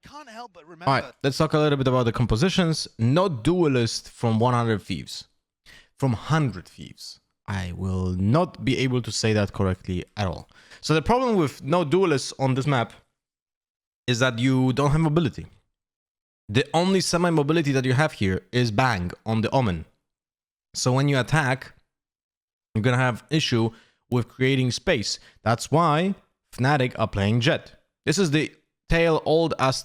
can't help but remember. Alright, let's talk a little bit about the compositions. Not duelist from 100 Thieves. From 100 Thieves. I will not be able to say that correctly at all. So the problem with no duelists on this map is that you don't have mobility. The only semi-mobility that you have here is bang on the Omen. So when you attack, you're gonna have issue with creating space. That's why Fnatic are playing Jet. This is the tale old as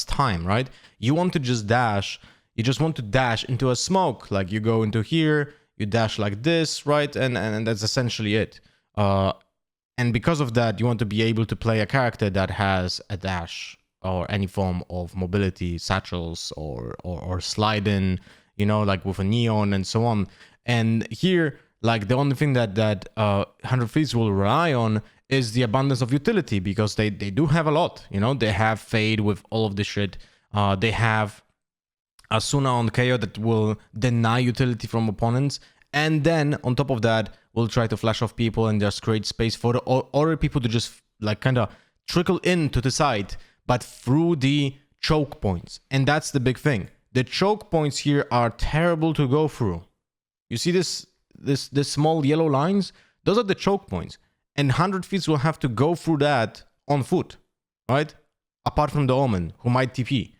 time, right? You want to just dash. You just want to dash into a smoke. Like you go into here, you dash like this, right? And that's essentially it. And because of that, you want to be able to play a character that has a dash or any form of mobility, satchels or slide in, you know, like with a neon and so on. And here, like the only thing that 100 Thieves will rely on is the abundance of utility, because they do have a lot, you know. They have Fade with all of this shit. They have Asuna on KO that will deny utility from opponents, and then on top of that will try to flash off people and just create space for the other people to just like kind of trickle in to the side, but through the choke points. And that's the big thing. The choke points here are terrible to go through. You see this small yellow lines? Those are the choke points. And 100 Thieves will have to go through that on foot, right? Apart from the Omen, who might TP.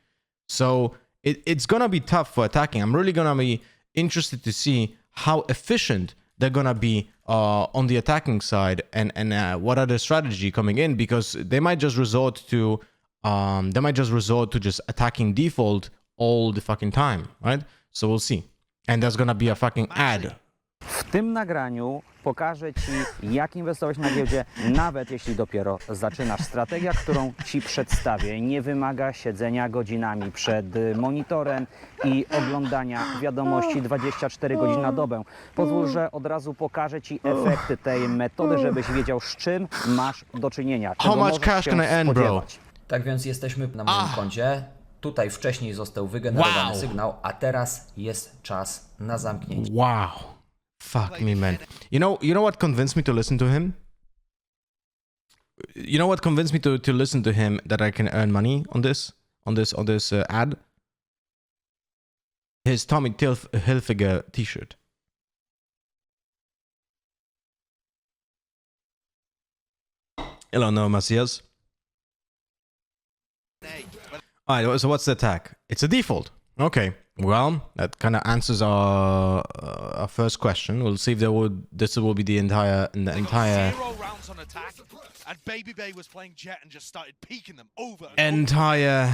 So it's gonna be tough for attacking. I'm really gonna be interested to see how efficient they're gonna be on the attacking side, and what are the strategy coming in, because they might just resort to just attacking default all the fucking time, right? So we'll see. And there's gonna be a fucking ad. W tym nagraniu pokażę Ci, jak inwestować na giełdzie, nawet jeśli dopiero zaczynasz. Strategia, którą Ci przedstawię, nie wymaga siedzenia godzinami przed monitorem i oglądania wiadomości 24 godziny na dobę. Pozwól, że od razu pokażę Ci efekty tej metody, żebyś wiedział, z czym masz do czynienia. Czego możesz się spodziewać. Tak więc jesteśmy na moim koncie. Tutaj wcześniej został wygenerowany sygnał, a teraz jest czas na zamknięcie. Wow. Fuck me, man. You know what convinced me to listen to him? You know what convinced me to listen to him, that I can earn money on this ad? His Tommy Hilfiger t-shirt. Hello, no, Macias. Alright, so what's the attack? It's a default. Okay, well, that kind of answers our first question. We'll see if this will be the entire 0 rounds on attack, and Baby Bay was playing Jet and just started peeking them over entire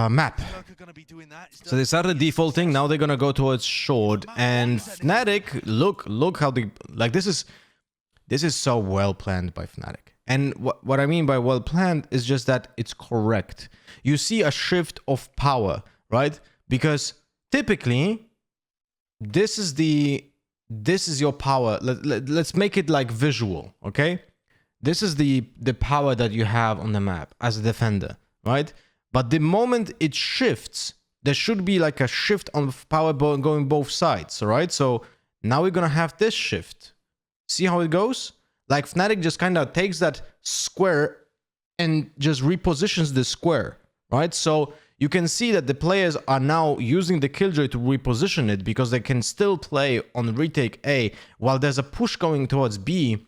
map. So they started defaulting. Now they're gonna go towards short, and Fnatic, look how they like this is so well planned by Fnatic. And what I mean by well planned is just that it's correct. You see a shift of power, right? Because typically, this is your power. Let's make it like visual, okay? This is the power that you have on the map as a defender, right? But the moment it shifts, there should be like a shift on power going both sides, all right? So now we're gonna have this shift. See how it goes? Like Fnatic just kind of takes that square and just repositions the square, right? So you can see that the players are now using the Killjoy to reposition it, because they can still play on retake A while there's a push going towards B.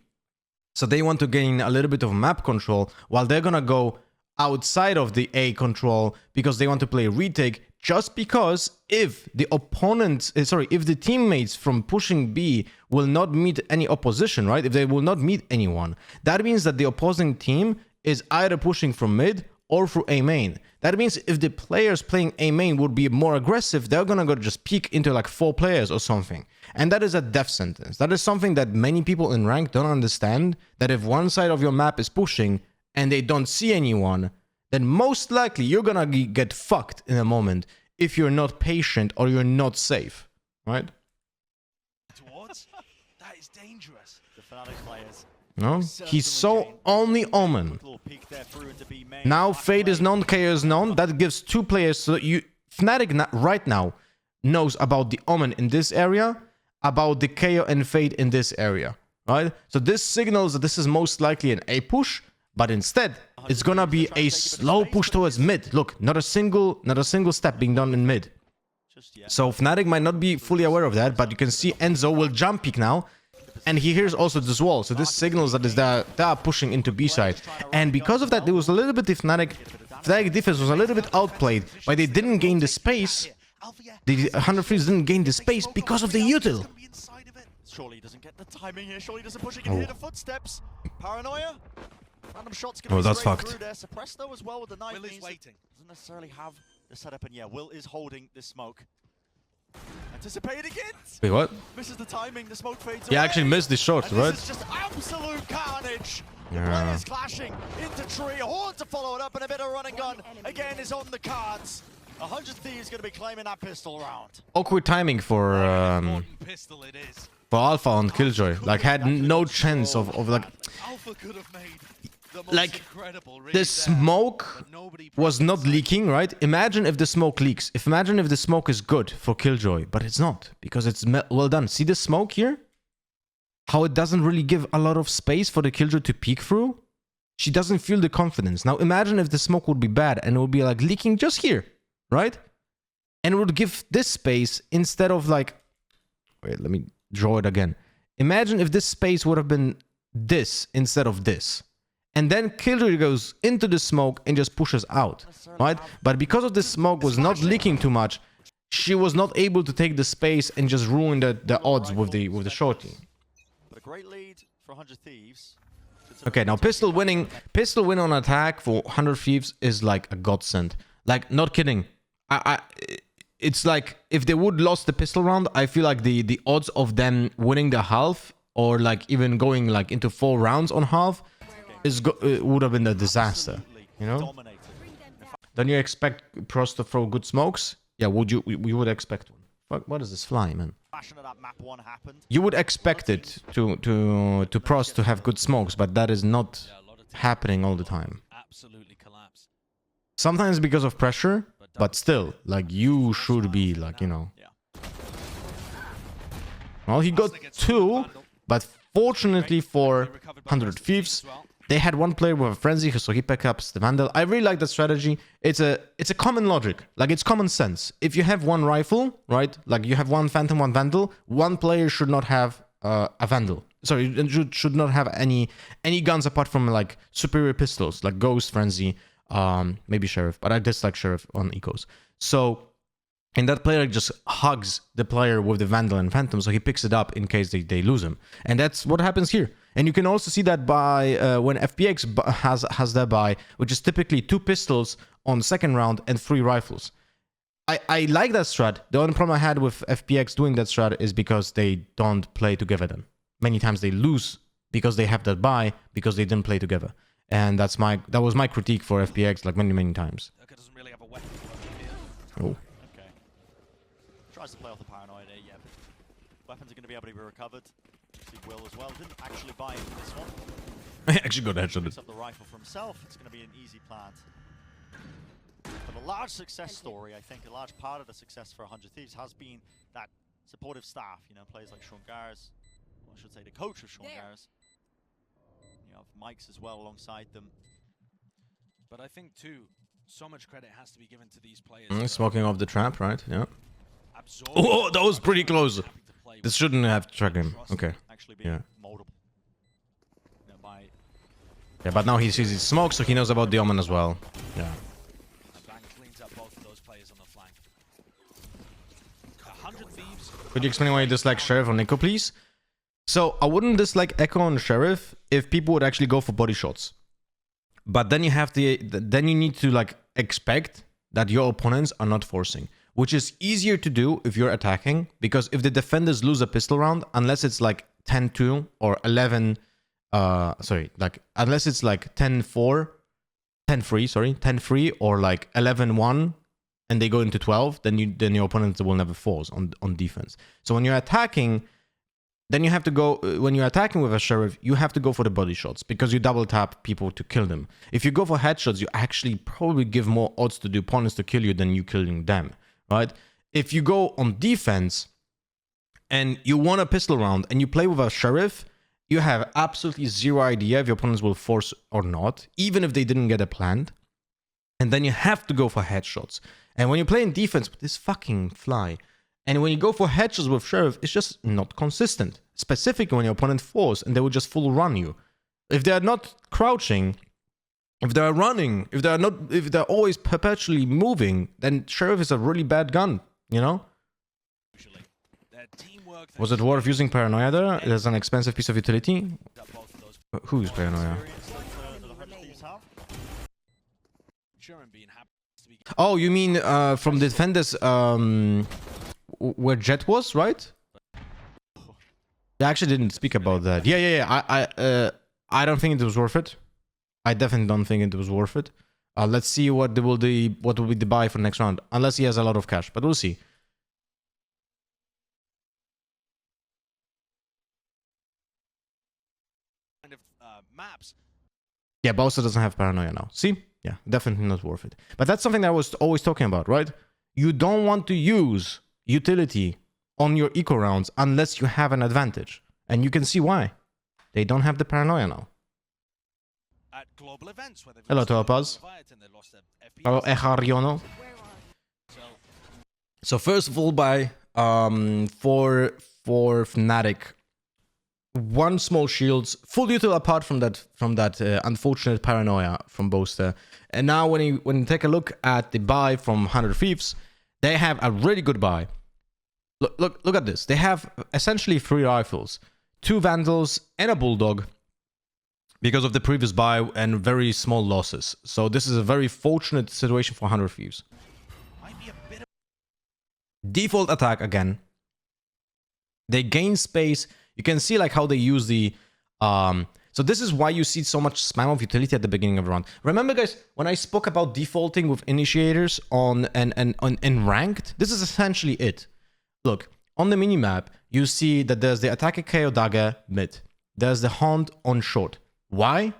So they want to gain a little bit of map control, while they're gonna go outside of the A control because they want to play retake, just because if the opponents, if the teammates from pushing B will not meet any opposition, right? If they will not meet anyone, that means that the opposing team is either pushing from mid or through A main. That means if the players playing A main would be more aggressive, they're gonna go just peek into like 4 players or something. And that is a death sentence. That is something that many people in rank don't understand, that if one side of your map is pushing and they don't see anyone, then most likely you're gonna get fucked in a moment if you're not patient or you're not safe, right? That is dangerous. The Fnatic players. No? He saw only Omen. Now Fade is known, KO is known. That gives 2 players. So Fnatic right now knows about the Omen in this area, about the KO and Fade in this area, right? So this signals that this is most likely an A push, but instead it's gonna be a slow push towards mid. Look, not a single step being done in mid. So Fnatic might not be fully aware of that, but you can see Enzo will jump peek now. And he hears also this wall, so this signals that they are pushing into B side. And because of that, there was a little bit of Fnatic defense was a little bit outplayed, but they didn't gain the space. The 100 Thieves didn't gain the space because of the util. Surely he doesn't get the timing here. Surely he doesn't push. He can hear the footsteps. Paranoia. Random shots can be that's straight fucked. through there. Suppressed though as well with the knife. Will is waiting. Doesn't necessarily have the setup, and yeah, Will is holding this smoke. Anticipated again. Wait, what? Misses the timing. The smoke fades He away. actually missed the shot, And right? this is just absolute carnage. Yeah. The players clashing into tree. Horn to follow it up, and a bit of run and gun again is on the cards. 100 Thieves going to be claiming that pistol round. Awkward timing for Pistol it is. Alpha on Killjoy. Like, had no chance of like... Alpha could have made the most Like, incredible read the there, smoke but nobody was not leaking, right? Imagine if the smoke leaks. Imagine if the smoke is good for Killjoy, but it's not, because it's well done. See the smoke here? How it doesn't really give a lot of space for the Killjoy to peek through? She doesn't feel the confidence. Now imagine if the smoke would be bad and it would be like leaking just here, right? And it would give this space instead of like... Wait, let me draw it again. Imagine if this space would have been this instead of this. And then Killjoy goes into the smoke and just pushes out, right? But because of the smoke was not leaking too much, she was not able to take the space and just ruin the odds with the shorty. But a great lead for 100 Thieves. Okay, now pistol win on attack for 100 Thieves is like a godsend. Like, not kidding. It's like if they would lost the pistol round, I feel like the odds of them winning the half or like even going like into 4 rounds on half would have been a disaster, you know? Don't you expect pros to throw good smokes? Yeah, we would expect one. Fuck, what is this fly, man? You would expect it to pros to have good smokes, but that is not happening all the time. absolutely collapse. Sometimes because of pressure, but still, like, you should be like, you know. Well, he got 2, but fortunately for 100 Thieves, they had one player with a frenzy, so he picked up the Vandal. I really like that strategy. It's a common logic. Like, it's common sense. If you have one rifle, right? Like, you have one Phantom, one Vandal. One player should not have a Vandal. Sorry, should not have any guns apart from, like, superior pistols, like Ghost, Frenzy, maybe Sheriff. But I dislike Sheriff on Ecos. So, and that player just hugs the player with the Vandal and Phantom, so he picks it up in case they lose him. And that's what happens here. And you can also see that by when FPX has their buy, which is typically 2 pistols on second round and 3 rifles. I like that strat. The only problem I had with FPX doing that strat is because they don't play together then. Many times they lose because they have that buy because they didn't play together. And that was my critique for FPX like many times. Doesn't really have a weapon. Oh. Okay. Tries to play off the paranoia there, yeah. But weapons are going to be able to be recovered. See Will as well. Didn't actually buy into this one. I actually got headshot. Picks up the rifle for himself. It's going to be an easy plant. But a large success story, I think, a large part of the success for 100 Thieves has been that supportive staff. You know, players like Sean Gars, or I should say the coach of Sean Gars. You have Mike's as well alongside them. But I think, too, so much credit has to be given to these players. Smoking off the trap, right? Yeah. Absorb Oh, that was pretty close. This shouldn't have tracked him. Okay. Actually being Yeah. moldable. You know, by Yeah, but now he sees his smoke, so he knows about the Omen as well. Yeah. And Bang cleans up both of those players on the flank. 100 Thieves. Could you explain why you dislike Sheriff on Echo, please? So, I wouldn't dislike Echo on Sheriff if people would actually go for body shots. But then you have then you need to, like, expect that your opponents are not forcing. Which is easier to do if you're attacking, because if the defenders lose a pistol round, unless it's like 10-2 or 11... unless it's like 10-4... 10-3 or like 11-1 and they go into 12, then your opponents will never force on defense. So when you're attacking, then you have to go, when you're attacking with a Sheriff, you have to go for the body shots because you double tap people to kill them. If you go for headshots, you actually probably give more odds to the opponents to kill you than you killing them, right? If you go on defense and you want a pistol round and you play with a Sheriff, you have absolutely zero idea if your opponents will force or not, even if they didn't get a plant. And then you have to go for headshots. And when you play in defense with this fucking fly, and when you go for headshots with Sheriff, it's just not consistent. Specifically when your opponent force and they will just full run you. If they are not crouching, if they are running, if they're always perpetually moving, then Sheriff is a really bad gun, you know? Was it worth using Paranoia there? It is an expensive piece of utility. Who's Paranoia? Oh, you mean from the defenders where Jet was, right? I actually didn't speak about that. Yeah. I don't think it was worth it. I definitely don't think it was worth it. Let's see what will be the buy for next round, unless he has a lot of cash, but we'll see. Maps. Yeah, but also doesn't have Paranoia now. See? Yeah, definitely not worth it. But that's something that I was always talking about, right? You don't want to use utility on your eco rounds unless you have an advantage. And you can see why. They don't have the Paranoia now. At global events where Hello, Topaz. Hello, Ejariono. So first of all, by for Fnatic, one small shields, full util apart from that unfortunate Paranoia from Boaster. And now when you take a look at the buy from 100 Thieves, they have a really good buy. Look at this. They have essentially 3 rifles, 2 Vandals, and a Bulldog because of the previous buy and very small losses. So this is a very fortunate situation for 100 Thieves. Default attack again. They gain space. You can see like how they use the so this is why you see so much spam of utility at the beginning of the round. Remember, guys, when I spoke about defaulting with initiators on ranked, this is essentially it. Look, on the minimap, you see that there's the attacker KO dagger mid. There's the Haunt on short. Why?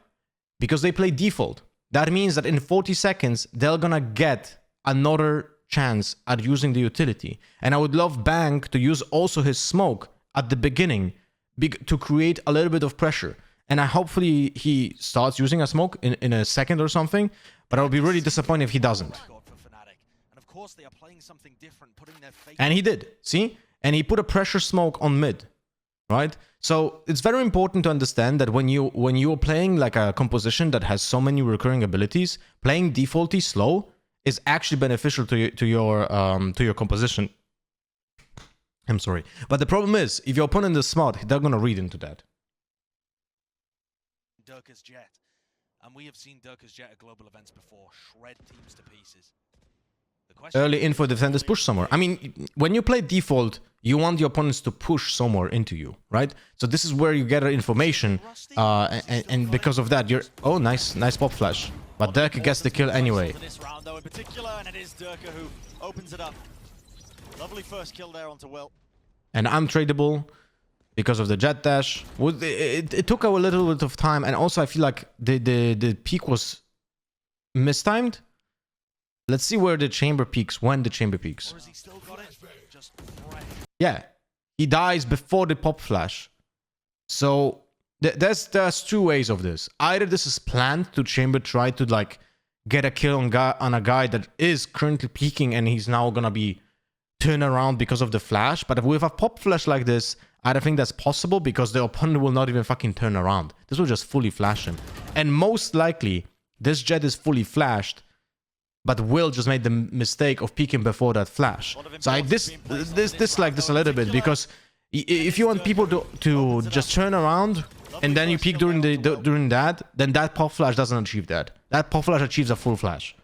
Because they play default. That means that in 40 seconds, they're gonna get another chance at using the utility. And I would love Bang to use also his smoke at the beginning to create a little bit of pressure. And hopefully he starts using a smoke in a second or something, but I would be really disappointed if he doesn't. And he did, see? And he put a pressure smoke on mid, right? So it's very important to understand that when you're playing like a composition that has so many recurring abilities, playing defaulty slow is actually beneficial to your composition. I'm sorry. But the problem is, if your opponent is smart, they're going to read into that. Durka's Jet. And we have seen Durka's Jet at global events before. Shred teams to pieces. Early info defenders push somewhere. I mean, when you play default, you want your opponents to push somewhere into you, right? So this is where you get information. And because of that, you're... Oh, nice pop flash. But Durka gets the kill anyway. This round, though, in particular, and it is Durka who opens it up. Lovely first kill there onto Will. And untradeable because of the jet dash. It took a little bit of time, and also I feel like the peak was mistimed. Let's see where the chamber peaks, when the chamber peaks. Yeah, he dies before the pop flash. So there's 2 ways of this. Either this is planned to chamber try to like get a kill on a guy that is currently peaking and he's now gonna be turn around because of the flash. But with a pop flash like this, I don't think that's possible because the opponent will not even fucking turn around. This will just fully flash him. And most likely, this jet is fully flashed, but Will just made the mistake of peeking before that flash. So I dislike this a little bit, because if you want people to just turn around and then you peek during that, then that pop flash doesn't achieve that. That pop flash achieves a full flash.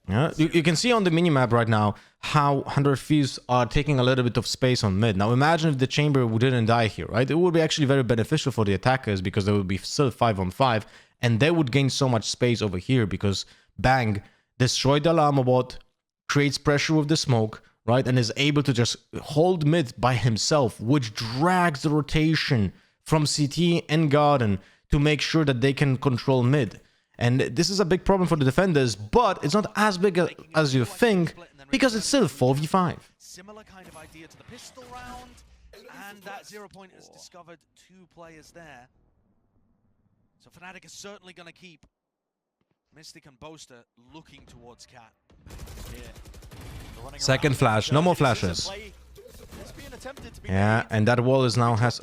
Yeah, you can see on the minimap right now how 100 Thieves are taking a little bit of space on mid. Now imagine if the chamber didn't die here, right? It would be actually very beneficial for the attackers because they would be still 5-on-5 and they would gain so much space over here because Bang destroyed the Llama bot, creates pressure with the smoke, right? And is able to just hold mid by himself, which drags the rotation from CT and Garden to make sure that they can control mid. And this is a big problem for the defenders, but it's not as big as you think, because it's still 4v5. Similar kind of idea to the pistol round, and that 0 point has discovered 2 players there. So Fnatic is certainly going to keep Mystic and Boaster looking towards Cat. Second flash, no more flashes. It's being attempted to be Yeah, made. and that wall is now has...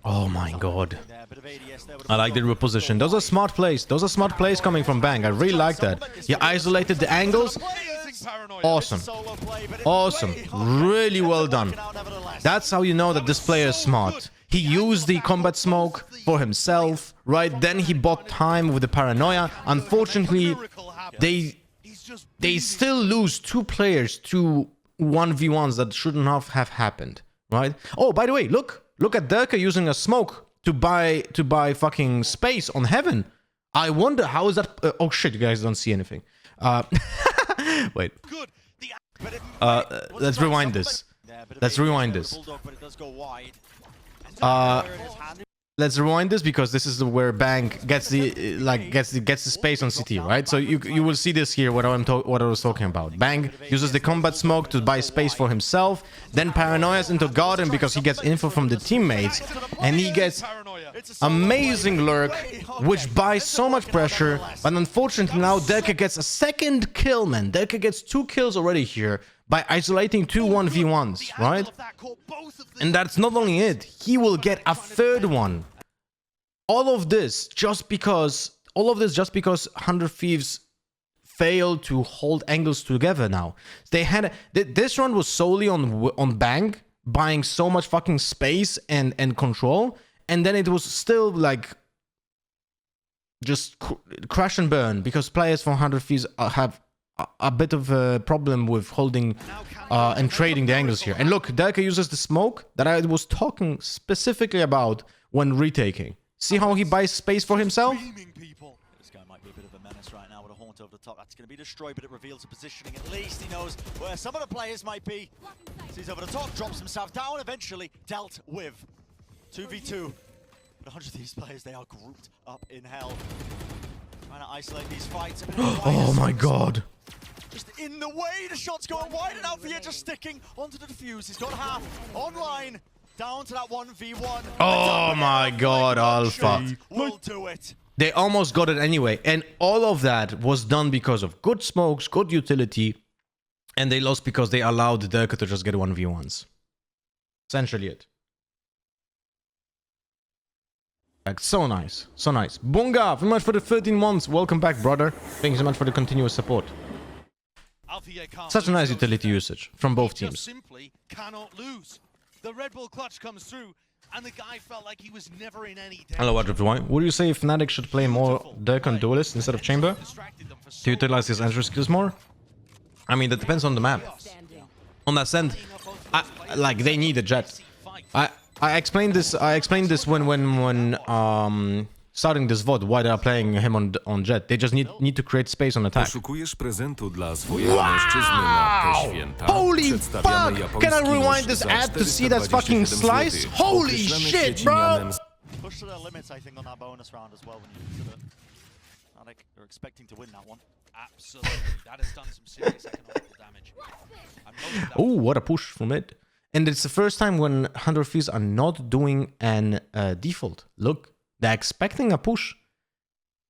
Oh my god. There, a bit of ADS there with I like the reposition. Those are smart plays. Those are smart plays coming from Bang. I really like that. He isolated the angles. Awesome. solo play, but it's Awesome. way off. Really well done. Working out nevertheless. That's how you know that this player is smart. He used the combat smoke for himself, right? Then he bought time with the paranoia. Unfortunately, they still lose 2 players to 1v1s that shouldn't have happened, right? Oh, by the way, look at Derka using a smoke to buy fucking space on Heaven. I wonder how is that? Oh shit, you guys don't see anything. Wait. Let's rewind this. Let's rewind this. Let's rewind this because this is where Bang gets the space on CT, right? So you will see this here what I was talking about. Bang uses the combat smoke to buy space for himself, then paranoias into Garden because he gets info from the teammates, and he gets amazing lurk, which buys so much pressure. But unfortunately now Derka gets a second kill, man. Derka gets 2 kills already here by isolating 2 1v1s, right? And that's not only it. He will get a 3rd one. All of this just because 100 Thieves failed to hold angles together now. They had this run was solely on Bang buying so much fucking space and control, and then it was still like just crash and burn because players from 100 Thieves have a bit of a problem with holding and trading the angles here. And look, Derka uses the smoke that I was talking specifically about when retaking. See how he buys space for himself? This guy might be a bit of a menace right now with a haunt over the top. That's going to be destroyed, but it reveals a positioning. At least he knows where some of the players might be. Sees over the top, drops himself down, eventually dealt with. 2v2. But 100 of these players, they are grouped up in hell. Trying to isolate these fights. Oh my god. Just in the way, the shot's going wide and out for you, just sticking onto the defuse. He's got half online. Down to that 1v1. Oh my god, Alpha. We'll do it. They almost got it anyway. And all of that was done because of good smokes, good utility. And they lost because they allowed Derka to just get 1v1s. Essentially it. Like, so nice. So nice. Bunga, very much for the 13 months. Welcome back, brother. Thank you so much for the continuous support. Such a nice utility usage from both teams. Simply cannot lose. The Red Bull clutch comes through, and the guy felt like he was never in any danger. Hello, everyone. Would you say Fnatic should play more Derka and Duelist instead of Chamber to utilize his entry skills more? I mean, that depends on the map. On Ascent, like they need a jet. I explained this. I explained this when starting this VoD, why they are playing him on jet. They just need to create space on attack. Poszukujesz prezentu dla swojego mężczyzny na te święta. Holy Przedstawiamy fuck! Can I japoński rewind nóż this za ad to see that 427 fucking slice? złotych. Holy Określamy shit, bro! Szczecinianem Push to their limits, I think, on that bonus round as well. When you consider Fnatic are expecting to win that one. Absolutely. That has done some serious economical damage. And most of that Oh, what a push from it. And it's the first time when 100 Thieves are not doing an default. Look, they're expecting a push.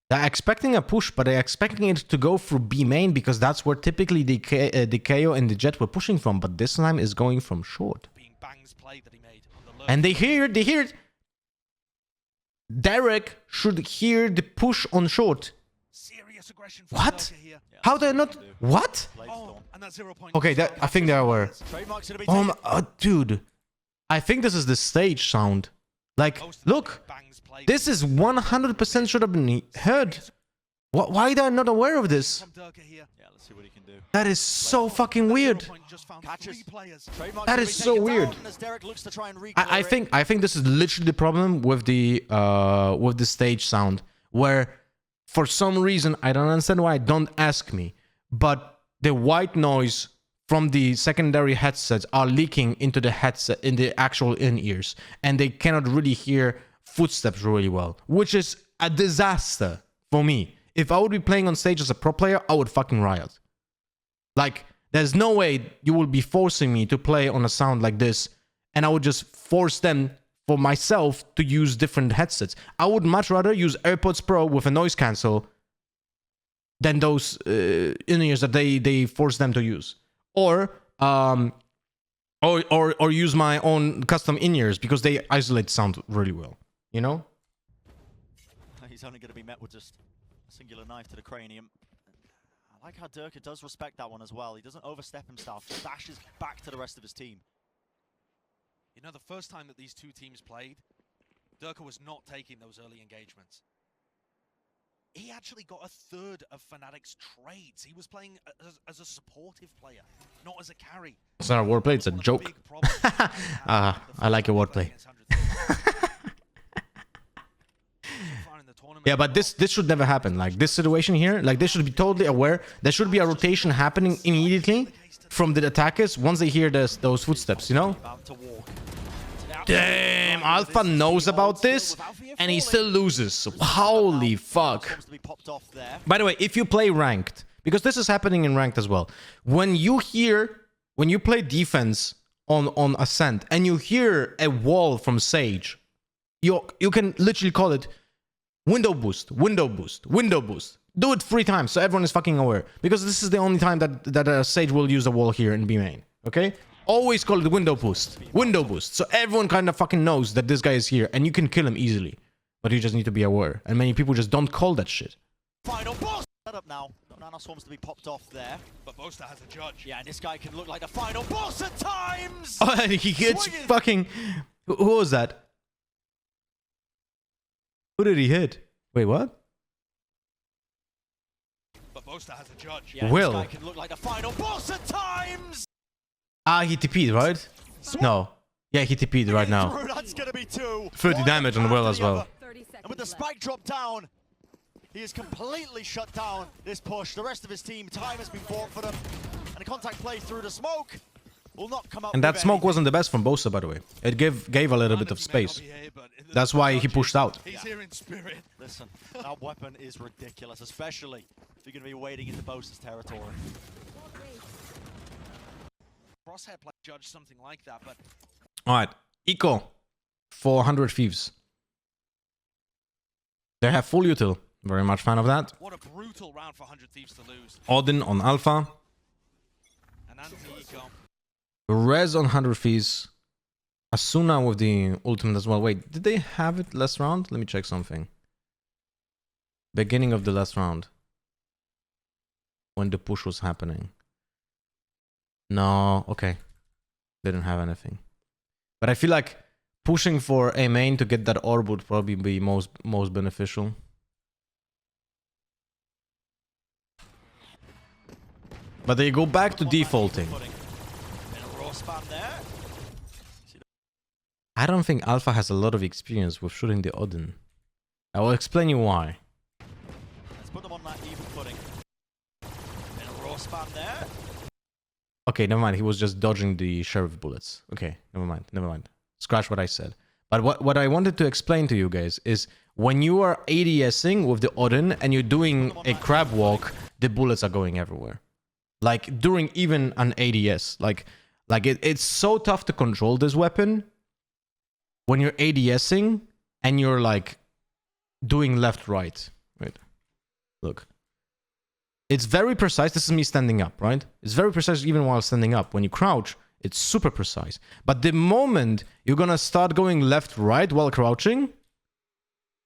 They're expecting a push, but they're expecting it to go through B main because that's where typically the KO and the Jet were pushing from. But this time is going from short. being Bang's play that he made on the lurk. And they hear it. Derek should hear the push on short. Serious aggression from What? Derka here. How they're not... What? Oh, and that 0 point. Okay, I think they were... Trademark's gonna be Dude. I think this is the stage sound. Like, look. Bang's play This is 100% should have been heard. Why are they not aware of this? from Derka here. Yeah, let's see what he can do. That is so fucking weird. 0 point just found Catches. 3 players. Trademark's That gonna is be so taken weird. down as Derek looks to try and I think this is literally the problem with the stage sound, where for some reason I don't understand why. Don't ask me, but the white noise from the secondary headsets are leaking into the headset in the actual in-ears, and they cannot really hear footsteps really well, which is a disaster for me. If I would be playing on stage as a pro player, I would fucking riot. Like, there's no way you will be forcing me to play on a sound like this, and I would just force them for myself to use different headsets. I would much rather use AirPods Pro with a noise cancel than those in-ears that they force them to use. Or use my own custom in-ears because they isolate sound really well, you know? He's only going to be met with just a singular knife to the cranium. I like how Durka does respect that one as well. He doesn't overstep himself. He dashes back to the rest of his team. You know, the first time that these two teams played, Durka was not taking those early engagements. He actually got a third of Fnatic's trades. He was playing as a supportive player, not as a carry. It's not a wordplay, it's a joke. I like a wordplay. Yeah, but this should never happen. Like, this situation here, like, they should be totally aware. There should be a rotation happening immediately from the attackers once they hear those footsteps, you know? Damn, Alpha knows about this, and he still loses. Holy fuck. By the way, if you play ranked, because this is happening in ranked as well, when you play defense on Ascent, and you hear a wall from Sage, you can literally call it window boost, window boost, window boost. Do it 3 times so everyone is fucking aware, because this is the only time that Sage will use a wall here in B main, okay? Always call it window boost, so everyone kind of fucking knows that this guy is here, and you can kill him easily, but you just need to be aware, and many people just don't call that shit. Final boss set up now. Nano Swarms to be popped off there, but Boaster has a judge. Yeah, and this guy can look like the final boss at times. Oh, and he hits fucking. Who was that? Who did he hit? Wait, what? But Boaster has a judge. Yeah, Will. This guy can look like the final boss at times. Ah, he TP'd, right? No. Yeah, he TP'd right now. That's gonna be 2. 30 damage on Will as well. And with the spike drop down, he is completely shut down this push. The rest of his team, time has been bought for them. And a contact play through the smoke will not come out. And that smoke wasn't the best from Bosa, by the way. It gave a little bit of space. That's why he pushed out. He's here in spirit. Listen, that weapon is ridiculous, especially if you're going to be wading into Bosa's territory. Crosshair play judge something like that, but Alright, Eco for 100 Thieves. They have full util. Very much fan of that. what a brutal round for 100 Thieves to lose. Odin on Alpha. And anti-eco. Rez on 100 Thieves. Asuna with the ultimate as well. Wait, did they have it last round? Let me check something. Beginning of the last round. When the push was happening. No, okay. Didn't have anything. But I feel like pushing for a main to get that orb would probably be most beneficial. But they go back to defaulting. I don't think Alpha has a lot of experience with shooting the Odin. I will explain you why. Let's put them on that even footing. And a raw spam there. Okay, never mind. He was just dodging the sheriff bullets. Okay, never mind. Scratch what I said. But what I wanted to explain to you guys is when you are ADSing with the Odin and you're doing a crab walk, the bullets are going everywhere. Like during even an ADS. Like it's so tough to control this weapon when you're ADSing and you're like doing left, right. Wait, look. It's very precise. This is me standing up, right? It's very precise even while standing up. When you crouch, it's super precise. But the moment you're gonna start going left, right while crouching,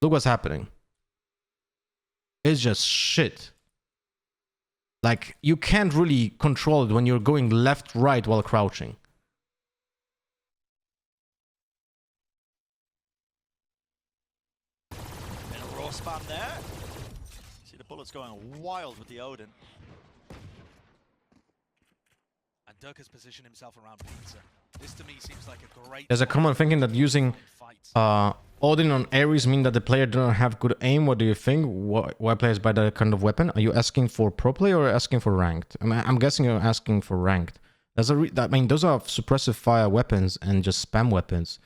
look what's happening. It's just shit. Like, you can't really control it when you're going left, right while crouching. And a raw spam there. See the bullets going wild with the Odin. And Durka's positioned himself around Pizza. This to me seems like a great... There's a common thinking that using Odin on Ares mean that the player do not have good aim. What do you think? Why players buy that kind of weapon? Are you asking for pro play or asking for ranked? I mean, I'm guessing you're asking for ranked. I mean, those are suppressive fire weapons and just spam weapons.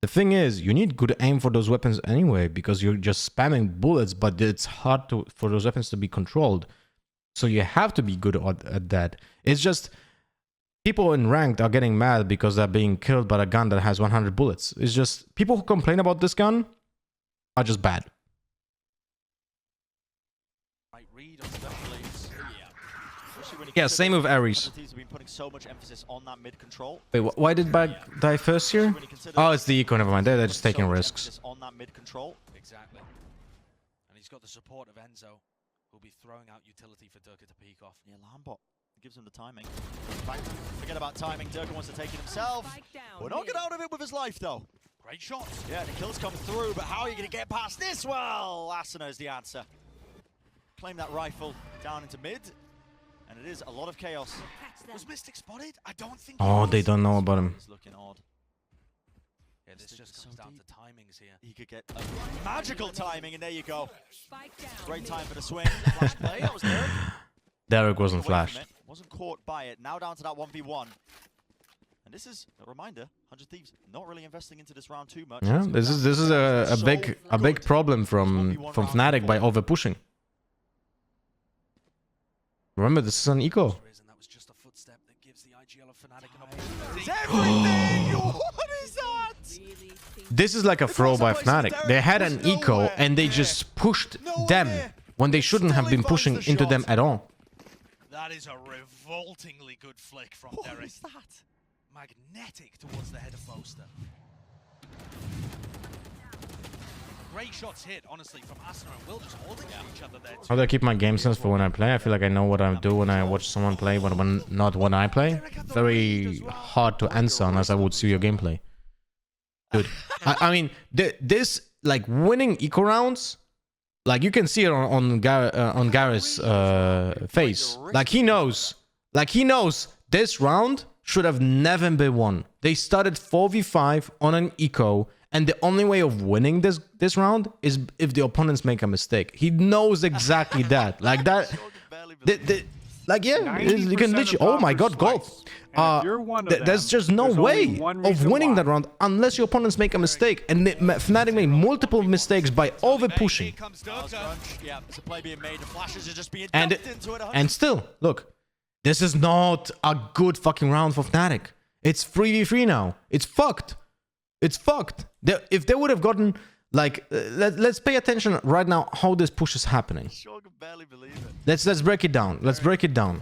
The thing is, you need good aim for those weapons anyway, because you're just spamming bullets, but it's hard for those weapons to be controlled. So you have to be good at that. It's just people in ranked are getting mad because they're being killed by a gun that has 100 bullets. It's just people who complain about this gun are just bad. Right read on Stumble's, Yeah, same with Ares. Thieves have been putting so much emphasis on that mid control. Wait, why did Bag die first here? Oh, it's the eco, never mind. They're just taking risks. On that mid control. Exactly. And he's got the support of Enzo, who'll be throwing out utility for Durka to peek off. Yeah, Lambot gives him the timing. Forget about timing. Durka wants to take it himself. We're not get out of it with his life, though. Great shot. Yeah, the kills come through, but how are you going to get past this? Well, Asuna is the answer. Claim that rifle down into mid, and it is a lot of chaos. Was Mystic spotted? I don't think. Oh, they don't know about him. It's looking odd. Yeah, this just comes down to timings here. He could get a magical timing, and there you go. Great time for the swing. Flash play. That was there. Derek wasn't Away from flashed. it, wasn't caught by it. Now down to that 1v1. And this is a reminder, 100 Thieves not really investing into this round too much. Yeah, this is a big problem from Fnatic by over pushing. Remember, this is an eco. And that was just a footstep that gives the IGL of Fnatic an opportunity. It's everything! What is that? This is like a throw by Fnatic. They had an eco and they just pushed them when they shouldn't have been pushing into them at all. That is a revoltingly good flick from What Derek. is that? Magnetic towards the head of Boaster. Great shots hit, honestly, from Asuna and Will just holding each other there. How do I keep my game sense for when I play? I feel like I know what I do when I watch someone play, but not when I play. Very hard to answer unless I would see your gameplay. Dude, I mean, this, like, winning eco rounds, like, you can see it on Gareth's face. Like, he knows this round should have never been won. They started 4v5 on an eco, and the only way of winning this round is if the opponents make a mistake. He knows exactly that. Like that. Like, yeah, you can literally. Oh my god, gold. There's just no way of winning that round unless your opponents make a mistake. And Fnatic made multiple mistakes by over pushing. And still, look, this is not a good fucking round for Fnatic. It's 3v3 now. It's fucked. It's fucked. If they would have gotten, like, let's pay attention right now how this push is happening. Let's break it down. Let's break it down.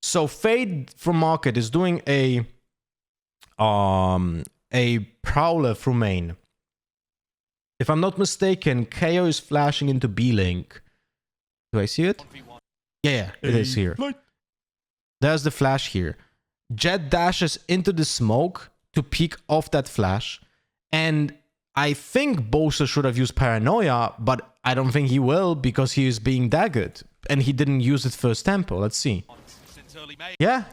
So Fade from Market is doing a Prowler through main. If I'm not mistaken, KO is flashing into B-Link. Do I see it? Yeah, it is here. There's the flash here. Jet dashes into the smoke to peek off that flash. And I think Bosa should have used Paranoia, but I don't think he will because he is being daggered. And he didn't use it first tempo. Let's see. Yeah.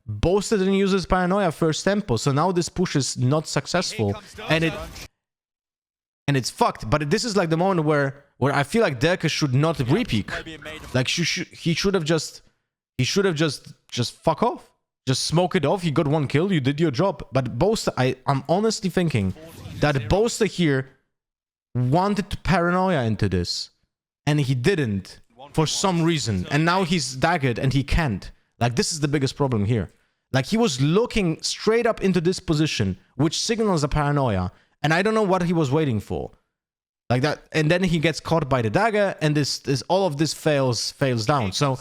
Bosa didn't use his Paranoia first tempo. So now this push is not successful. And it's fucked. But this is like the moment where I feel like Derka should not re-peek. Like he should have just fuck off. Just smoke it off. You got one kill. You did your job. But Boaster, I'm honestly thinking that Boaster here wanted to Paranoia into this. And he didn't for some reason. And now he's daggered and he can't. Like, this is the biggest problem here. Like, he was looking straight up into this position, which signals a Paranoia. And I don't know what he was waiting for. Like that, and then he gets caught by the dagger, and this all of this fails down. So,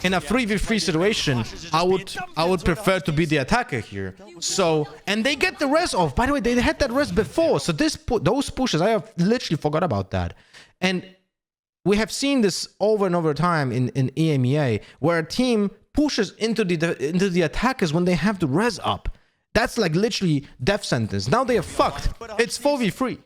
in a 3v3 situation, I would prefer to be the attacker here. So, and they get the res off. By the way, they had that res before. So those pushes, I have literally forgot about that. And we have seen this over and over time in EMEA, where a team pushes into the attackers when they have the res up. That's like literally death sentence. Now they are fucked. It's 4v3.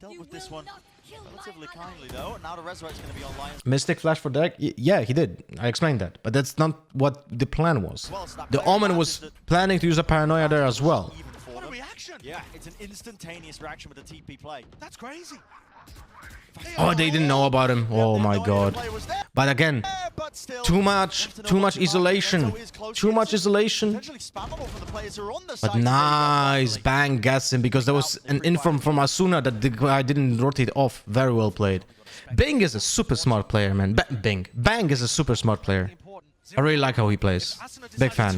Dealt with this one relatively kindly though. Now the Resurrect's going to be online. Mystic flash for Derek? Yeah, he did. I explained that. But that's not what the plan was. The Omen was planning to use a Paranoia there as well. What a reaction! Yeah, it's an instantaneous reaction with the TP play. That's crazy. Oh, they didn't know about him. Oh my god. But again, but still, Too much isolation. Too much isolation. potentially spammable from the players who are on the But side. nice bang gets him because there was an inform from Asuna that the guy didn't rotate off. Very well played. Bing is a super smart player, man. Bang is a super smart player. I really like how he plays. Big fan.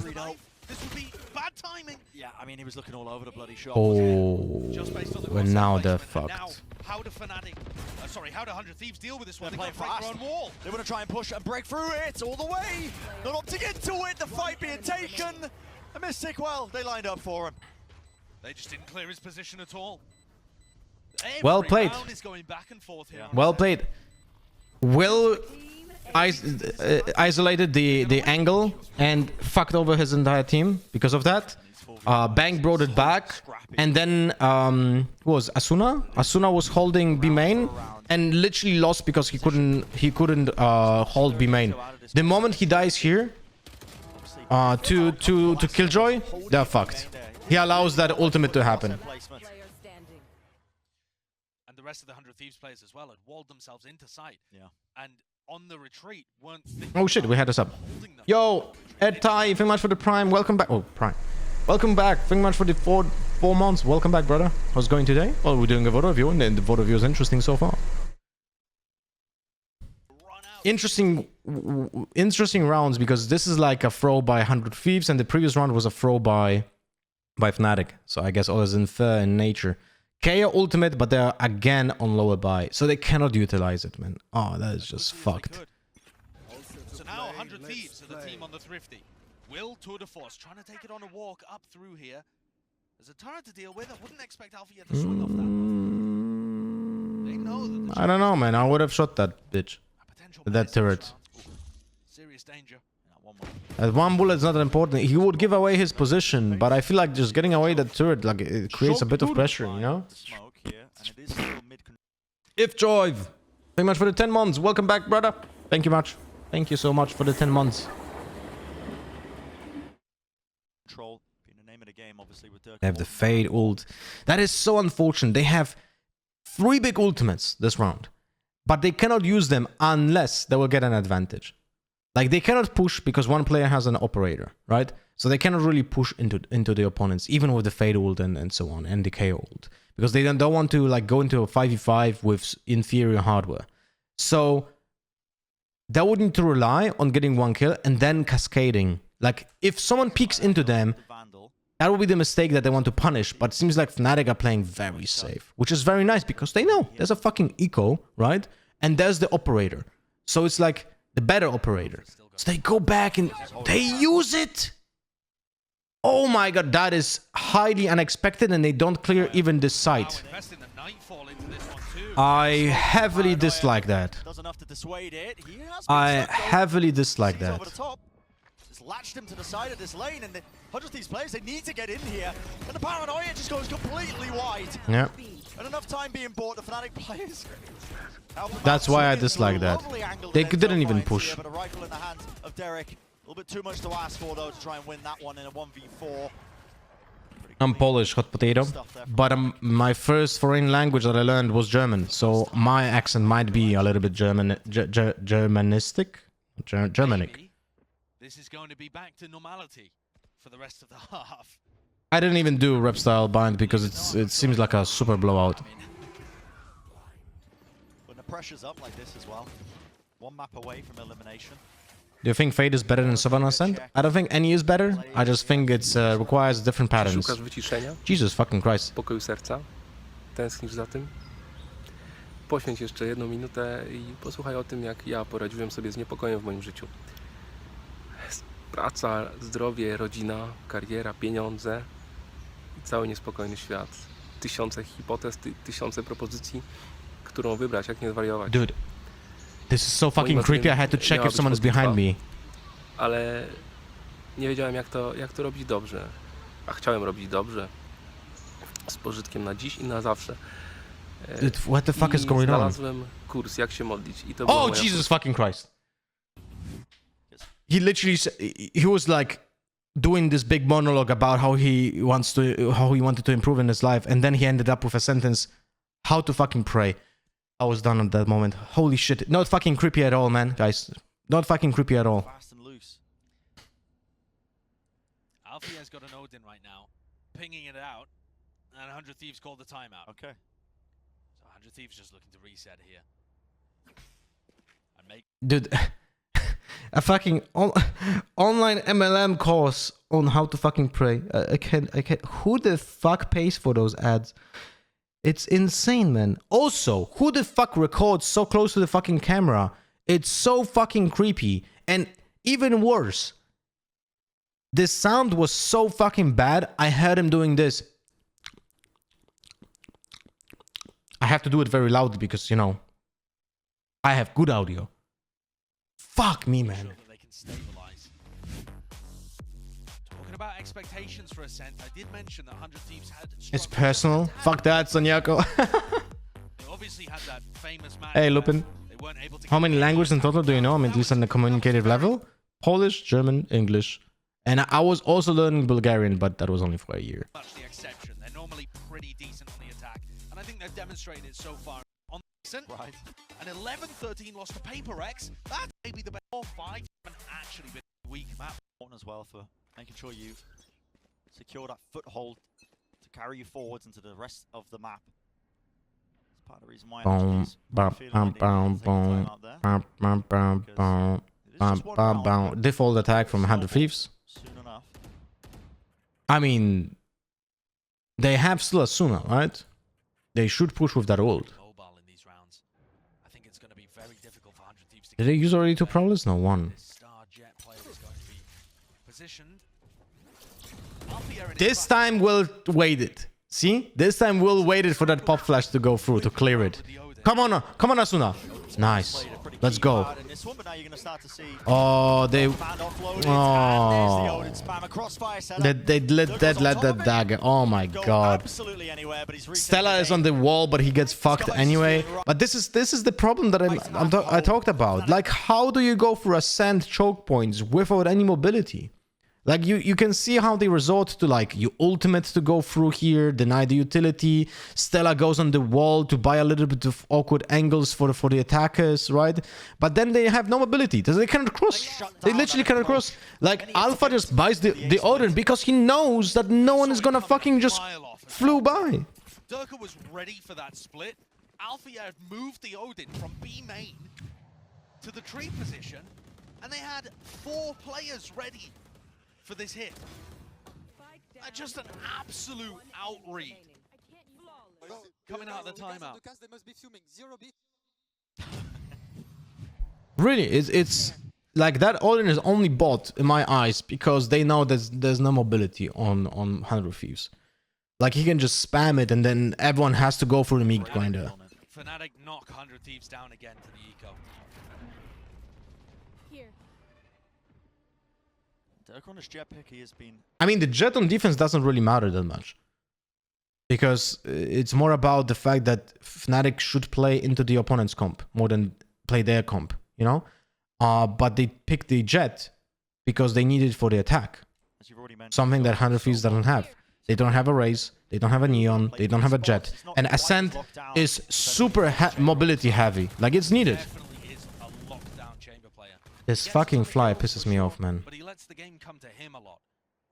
This would be bad timing. Yeah, I mean, he was looking all over the bloody shop. Oh, Just based on the and now cross-site they're placement. And now, fucked. how do Fnatic, how do 100 Thieves deal with this one? They're They playing can't break fast. their own wall. They want to try and push and break through it all the way. Not opting into it. The fight being taken. And Mystic, well, they lined up for him. They just didn't clear his position at all. Well Every played. round is going back and forth here. Well played. Will isolated the angle and fucked over his entire team because of that. Bang brought it back, and then who was Asuna? Asuna was holding B main and literally lost because he couldn't hold B main. The moment he dies here to Killjoy, they're fucked. He allows that ultimate to happen. And the rest of the 100 Thieves players as well had walled themselves into sight. Yeah. And on the retreat weren't Oh shit, we had a sub. holding them. Yo, Ed Tai, thank you much for the prime. Welcome back. Oh, prime. Welcome back. Thank you much for the four months. Welcome back, brother. How's it going today? Well, we're doing a VoD review, and the VoD review is interesting so far. Interesting rounds, because this is like a throw by 100 Thieves, and the previous round was a throw by Fnatic. So I guess all is unfair in nature. KO ultimate, but they're again on lower buy, so they cannot utilize it, man. Oh, that is just fucked. So now 100 Thieves are the team on the Thrifty. Will Tour de Force trying to take it on a walk up through here. There's a turret to deal with. I wouldn't expect Alpha yet to swing off that one. They know that the I don't know, man. I would have shot that bitch. potential That place in this turret. round. Serious danger. As one bullet's not important. He would give away his position, but I feel like just getting away that turret, like, it creates a bit of pressure, you know? Smoke here, and it is still mid If Joy, thank you much for the 10 months. Welcome back, brother. Thank you much. Thank you so much for the 10 months. control. Being the name of the game, obviously, with Dirk. They have the Fade ult. That is so unfortunate. They have 3 big ultimates this round, but they cannot use them unless they will get an advantage. Like, they cannot push because one player has an operator, right? So they cannot really push into the opponents, even with the Fade ult and so on, and the KO ult, because they don't want to like go into a 5v5 with inferior hardware. So they would need to rely on getting 1 kill and then cascading. Like, if someone peeks into them, that will be the mistake that they want to punish. But it seems like Fnatic are playing very safe, which is very nice because they know there's a fucking eco, right? And there's the operator. So it's like the better operator. So they go back and they use it. Oh my god, that is highly unexpected, and they don't clear even this site. I heavily dislike that. Does enough to dissuade it. He has I been sucked over. heavily dislike He's over that. the top. Just latched him to the side of this lane, and the 100 Thieves players, they need to get in here. And the paranoia just goes completely wide. Yeah. And enough time being bought, the Fnatic players. That's why I dislike that. They didn't even push. Here, but a rifle in the hands of Derek. A little bit too much to ask for, though, to try and win that one in a 1v4. I'm Polish, hot potato, but my first foreign language that I learned was German, so my accent might be a little bit Germanistic, Germanic. This is going to be back to normality for the rest of the half. I didn't even do rep style bind because it seems like a super blowout. When the pressure's up like this as well, 1 map away from elimination. Do you think Fade is better than Savannah Ascent? I don't think any is better. I just think it requires different patterns. Szukasz wyciszenia, Jesus fucking Christ. pokoju serca, tęsknisz za tym. Poświęć jeszcze 1 minutę i posłuchaj o tym, jak ja poradziłem sobie z niepokojem w moim życiu. Praca, zdrowie, rodzina, kariera, pieniądze i cały niespokojny świat. Tysiące hipotez, tysiące propozycji, którą wybrać, jak nie zwariować. Dude, this is so fucking creepy. I had to check if someone is behind me. Ale nie wiedziałem, jak to robić dobrze. A chciałem robić dobrze. Z pożytkiem na dziś i na zawsze. Dude, what the fuck is going on? Znalazłem kurs, jak się modlić. I to była Oh, moja Jesus fucking Christ. He literally, he was like doing this big monologue about how he wanted to improve in his life, and then he ended up with a sentence, how to fucking pray. I was done at that moment. Holy shit. Not fucking creepy at all, man. Guys, Not fucking creepy at all. Fast and loose. Alfie has got an Odin right now, pinging it out, and 100 Thieves called the timeout. Okay. So 100 Thieves just looking to reset here. And make Dude, a fucking online MLM course on how to fucking pray. I can't. Who the fuck pays for those ads? It's insane, man. Also, who the fuck records so close to the fucking camera? It's so fucking creepy. And even worse, the sound was so fucking bad, I heard him doing this. I have to do it very loudly because, you know, I have good audio. Fuck me, man. sure that they can stabilize. Talking about expectations for Ascent, I did mention that 100 Thieves had... It's personal. Fuck that, Sonyako. They obviously had that famous match. Hey, Lupin. They weren't able to How many languages in total do you know? I mean, at least on the communicative level? Polish, German, English. And I was also learning Bulgarian, but that was only for a year. Much the exception. They're normally pretty decent on the attack. And I think they've demonstrated it so far on Ascent. Right. An 11-13 loss to Paper X. That may be the best 4-5. Haven't actually been a weak map. Important as well for making sure you secure that foothold to carry you forwards into the rest of the map. It's part of the reason why Boom, bam, bam, bam, boom, bam, bam, bam, bam, bam, bam, bam. Default attack from 100 Thieves. Soon enough. I mean, they have still a Suna, right? They should push with that ult. Mobile in these rounds. I think it's going to be very difficult for 100 Thieves to Did they use already 2 prowlers? No, 1. This star jet player is going to be positioned. Alfia in his This back- time we'll wait it. See? This time we'll wait it for that pop flash to go through, to clear it. Come on, Asuna. Nice. Played it pretty Let's key go. part in this one, but now you're going to start to see Oh, they... command offloaded, Oh. and there's the Odin spam, a crossfire setup. They let that dagger. Oh my Go god. absolutely anywhere, but he's reset Stella his is on aim. the wall, but he gets fucked anyway. But this is the problem that I talked about. Like, how do you go for Ascent choke points without any mobility? Like, you can see how they resort to, like, you ultimate to go through here, deny the utility. Stella goes on the wall to buy a little bit of awkward angles for the attackers, right? But then they have no mobility. They cannot cross. They literally cannot cross. Like, Alpha just buys the Odin because he knows that no one is gonna fucking just flew by. Durka was ready for that split. Alfia had moved the Odin from B main to the tree position, and they had 4 players ready for this hit. Just an absolute outreach coming out of the timeout. Really, it's like that Odin is only bought in my eyes because they know there's no mobility on 100 Thieves. Like, he can just spam it and then everyone has to go for the meat grinder. Fnatic knock 100 Thieves down again to the eco. Dirk on his jet pick, he has been... I mean, the jet on defense doesn't really matter that much. Because it's more about the fact that Fnatic should play into the opponent's comp more than play their comp, you know? But they picked the jet because they need it for the attack. As you've already mentioned, Something that 100 Thieves doesn't have. They don't have a Raze, they don't have a Neon, they don't have a jet. And Ascent is super mobility heavy. Like, it's needed. Definitely is a lockdown chamber player. This fucking fly pisses me off, man. But he lets the game come to him a lot.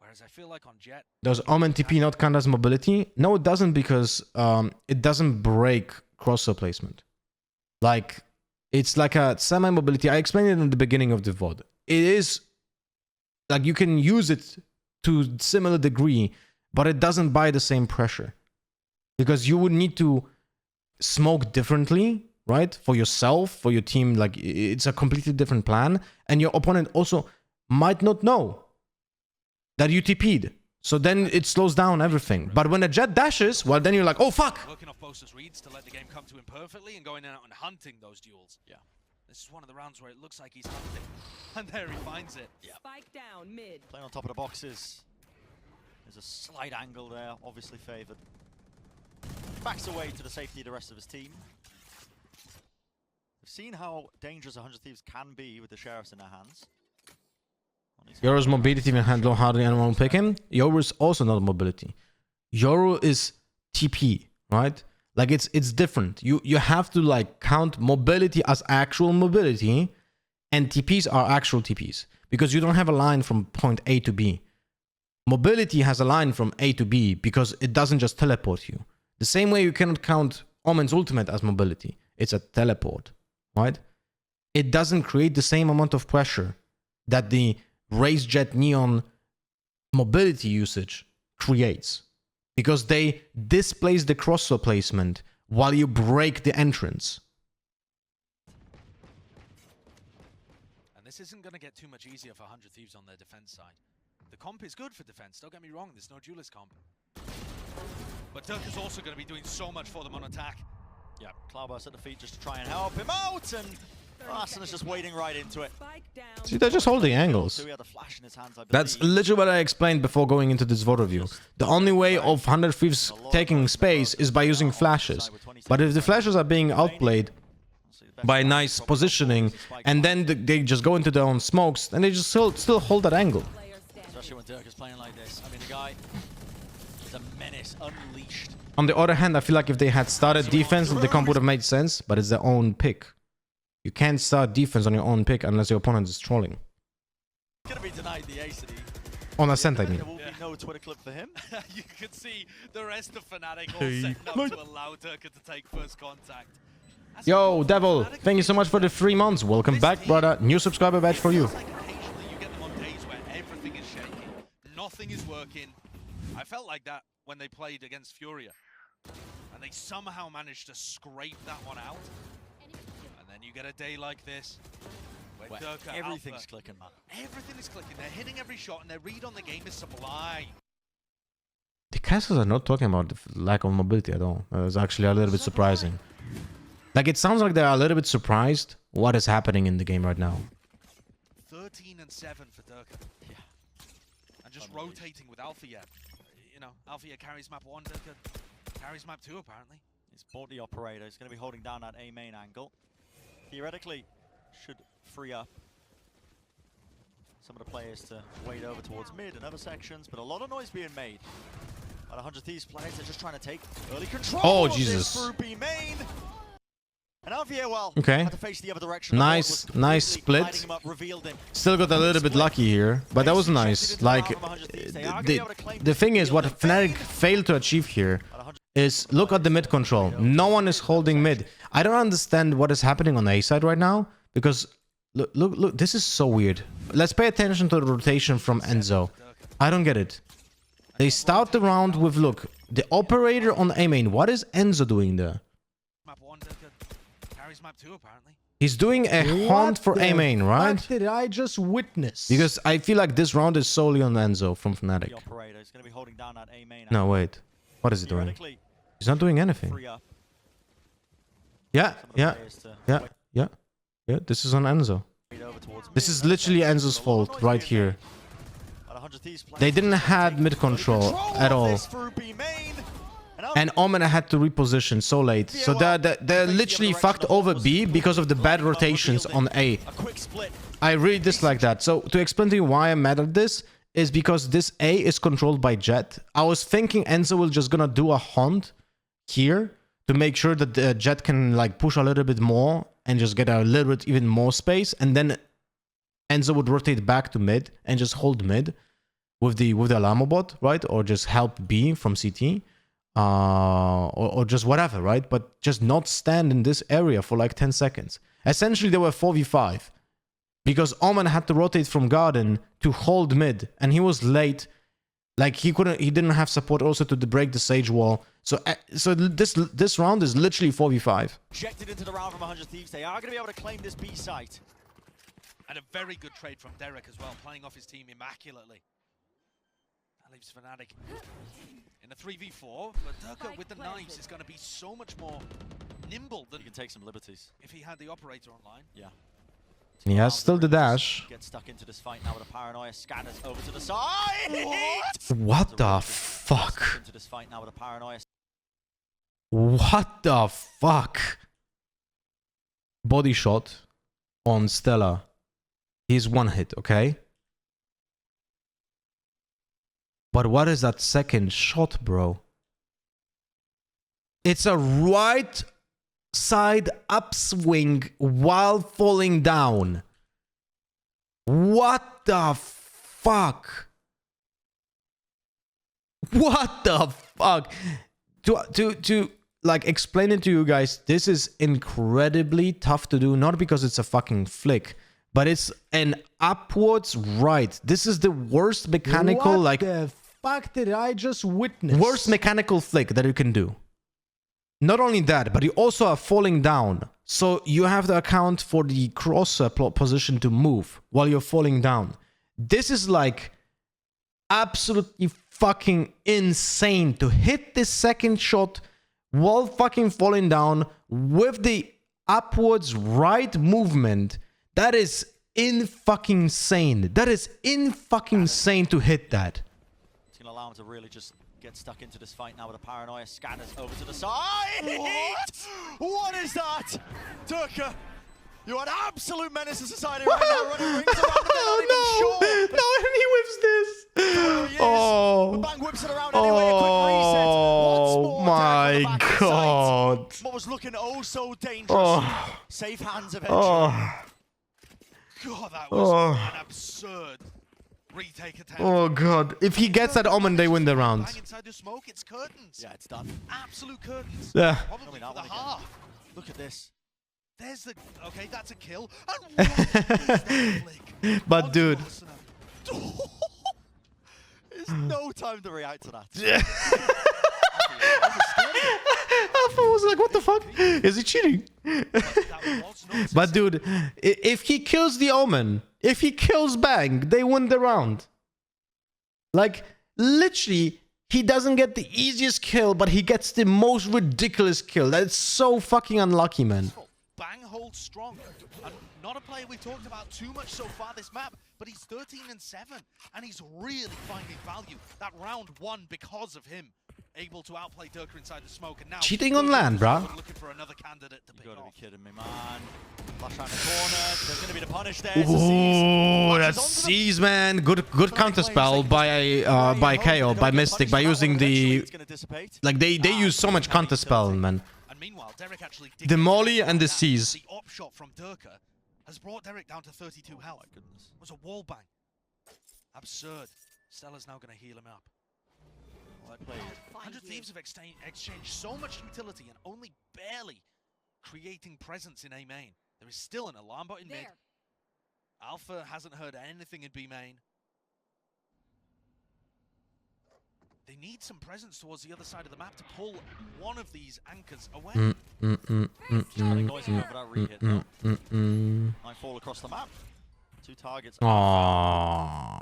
Whereas I feel like on Jet, Does Omen TP not count as mobility? No, it doesn't, because it doesn't break crosshair placement. Like, it's like a semi-mobility. I explained it in the beginning of the VoD. It is, like, you can use it to similar degree, but it doesn't buy the same pressure. Because you would need to smoke differently, right? For yourself, for your team, like, it's a completely different plan. And your opponent also might not know that you TP'd. So then it slows down everything. But when a jet dashes, well, then you're like, oh, fuck! working off Bosa's reads to let the game come to him perfectly and going out and hunting those duels. Yeah. This is one of the rounds where it looks like he's hunting. And there he finds it. Yeah. Spike down mid. playing on top of the boxes. There's a slight angle there, obviously favoured. Backs away to the safety of the rest of his team. We've seen how dangerous 100 Thieves can be with the Sheriffs in their hands. Yoru's mobility even handle hardly anyone will pick him. Yoru is also not mobility. Yoru is TP, right? Like, it's different. You have to, like, count mobility as actual mobility And TPs are actual TPs because you don't have a line from point A to B. Mobility has a line from A to B because it doesn't just teleport you. The same way you cannot count Omen's ultimate as mobility. It's a teleport, right? It doesn't create the same amount of pressure that the Raze Jet Neon mobility usage creates because they displace the crosshair placement while you break the entrance. And this isn't going to get too much easier for 100 Thieves on their defense side. The comp is good for defense, don't get me wrong, there's no duelist comp. But Dirk is also going to be doing so much for them on attack. Yeah, Cloudburst at the feet just to try and help him out, and Ascent is just wading right into it. See, they're just holding angles. So he had a flash in his hands, I That's believe. literally what I explained before going into this VOD review. The only way of 100 Thieves taking space is by using flashes. But if the flashes are being outplayed by nice positioning, and then they just go into their own smokes, and they just still hold that angle. Especially when Dirk is playing like this. I mean, the guy is a menace, unleashed. On the other hand, I feel like if they had started defense, the comp would have made sense, but it's their own pick. You can't start defense on your own pick unless your opponent is trolling. Gonna be denied the ace that he... On Ascent, I mean. There will be no Twitter clip for him. You can see the rest of Fnatic all setting up to allow Durka to take first contact. Yo, Devil, thank you so much for the 3 months. Welcome back, brother. New subscriber badge for you. It's like occasionally you get them on days where everything is shaking, nothing is working. I felt like that when they played against Furia. And they somehow managed to scrape that one out. And then you get a day like this, where Durka Everything's Alpha, clicking, man. everything is clicking. They're hitting every shot, and their read on the game is sublime. The casters are not talking about the lack of mobility at all. It's actually a little bit surprising. Like, it sounds like they're a little bit surprised what is happening in the game right now. 13 and 7 for Durka. Yeah. And just rotating with Althea. You know, Althea carries map 1, Durka carries map 2 apparently. He's bought the operator. He's going to be holding down that A main angle. Theoretically, should free up some of the players to wade over towards mid and other sections, but a lot of noise being made. About 100 Thieves players, they're just trying to take early control of Jesus. this through B main. And Althea, well, Okay. had to face the other direction. Nice split. Lighting him up, revealed him. Still got a little bit lucky here, but that was nice. Like, the thing is, what Fnatic failed to achieve here is look at the mid control. No one is holding mid. I don't understand what is happening on the A side right now, because look, this is so weird. Let's pay attention to the rotation from Enzo. I don't get it. They start the round with, look, the operator on A main. What is Enzo doing there? Map 1, Durka carries map 2 apparently. He's doing a haunt for A main, right? What did I just witness? Because I feel like this round is solely on Enzo from Fnatic. The operator is going to be holding down that A main No, angle. wait. What is he doing? Theoretically, He's not doing anything. free up Yeah, some of the yeah, players to yeah, yeah. Yeah, this is on Enzo. wade over towards This mid. is literally Enzo's fault right here. About 100 Thieves players They didn't just have take mid control control at of all. this through B main. And Omen had to reposition so late. So they're literally fucked over B because of the bad rotations on A. A quick split. I really dislike that. So to explain to you why I'm mad at this is because this A is controlled by Jet. I was thinking Enzo will just gonna do a hunt here to make sure that the Jet can like push a little bit more and just get a little bit even more space, and then Enzo would rotate back to mid and just hold mid with the Alamo bot, right? Or just help B from CT. Or just whatever, right? But just not stand in this area for like 10 seconds. Essentially, they were 4v5 because Omen had to rotate from Garden to hold mid, and he was late. Like he didn't have support also to break the Sage wall. So this round is literally 4v5. Ejected into the round from 100 Thieves. They are going to be able to claim this B site. And a very good trade from Derek as well, playing off his team immaculately. That leaves Fnatic in a 3v4, but Durka with the knives is going to be so much more nimble than You can take some liberties. if he had the operator online. Yeah. He has still the dash. Get stuck into this fight now with a paranoia. Scanners over to the side. What the Stuck fuck? into this fight now with a paranoia. What the fuck? Body shot on Stella. He's one hit, okay? But what is that second shot, bro? It's a right side upswing while falling down. What the fuck? What the fuck? To like explain it to you guys, this is incredibly tough to do, not because it's a fucking flick, but it's an upwards right. This is the worst mechanical, What like the fuck did I just witness? worst mechanical flick that you can do. Not only that, but you also are falling down. So you have to account for the crosser position to move while you're falling down. This is like absolutely fucking insane to hit this second shot while fucking falling down with the upwards right movement. That is in fucking insane. That is in fucking insane to hit that. It's gonna allow him to really just get stuck into this fight now with a paranoia. Scanners over to the side. What is that? Turka, you're an absolute menace to society right now. Running rings around the Oh not even sure. no! No, and he whips this. The bang whips it around anyway. A quick reset. Once Oh more, my down on the back of the god. site. What was looking oh so dangerous. Oh. Safe hands eventually. Oh. God, that was an absurd retake attempt. Oh god. If he gets that omen, they win the round. Bang inside the smoke, it's curtains. Yeah, it's done. Absolute curtains. Yeah. Probably Coming for out the again. half. Look at this. There's the... Okay, that's a kill. And what is that flick? But On dude. Arsenal. There's no time to react to that. Alpha was like, what the fuck? Is he cheating? That was not But dude, if he kills the omen, if he kills Bang, they win the round. Like, literally, he doesn't get the easiest kill, but he gets the most ridiculous kill. That's so fucking unlucky, man. Bang holds strong. And not a player we've talked about too much so far this map, but he's 13-7, and he's really finding value. That round won because of him. Able to outplay Durka inside the smoke, and now Cheating on land, bruh. Looking for another candidate to pick You gotta off. be kidding me, man. Flash around the corner. There's gonna be the punish there. Ooh, that's Seize, man. Good counter spell by KO, by Mystic, by using the like they use so much counter spell, man. And meanwhile, Derek actually The Molly and the Seize. The op shot from Durka has brought Derek down to 32 health. It was a wall bang. Absurd. Stella's now going to heal him up. Well played. 100 Thieves have exchanged so much utility and only barely creating presence in A main. There is still an alarm bot in mid. Alpha hasn't heard anything in B main. They need some presence towards the other side of the map to pull one of these anchors away. Noisy over that re-hit though. 9-fall across the map. 2 targets. Aww.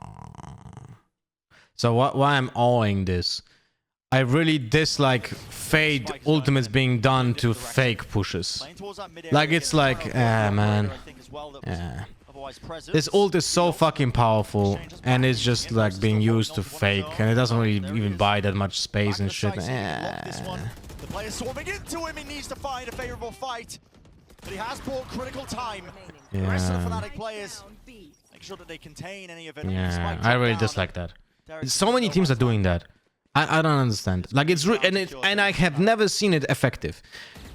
So why I'm awing this? I really dislike Fade ultimates being done to fake pushes. Playing towards that mid-area, Like it's like, man. I think as well that was otherwise present. This ult is so fucking powerful, and it's just like being used to fake, and it doesn't really even buy that much space and shit. The player swarming into him, he needs to find a favorable fight. But he has bought critical time. The rest of the Fnatic players make sure that they contain any of it. Yeah, I really dislike that. So many teams are doing that. I don't understand. Like it's and I have never seen it effective.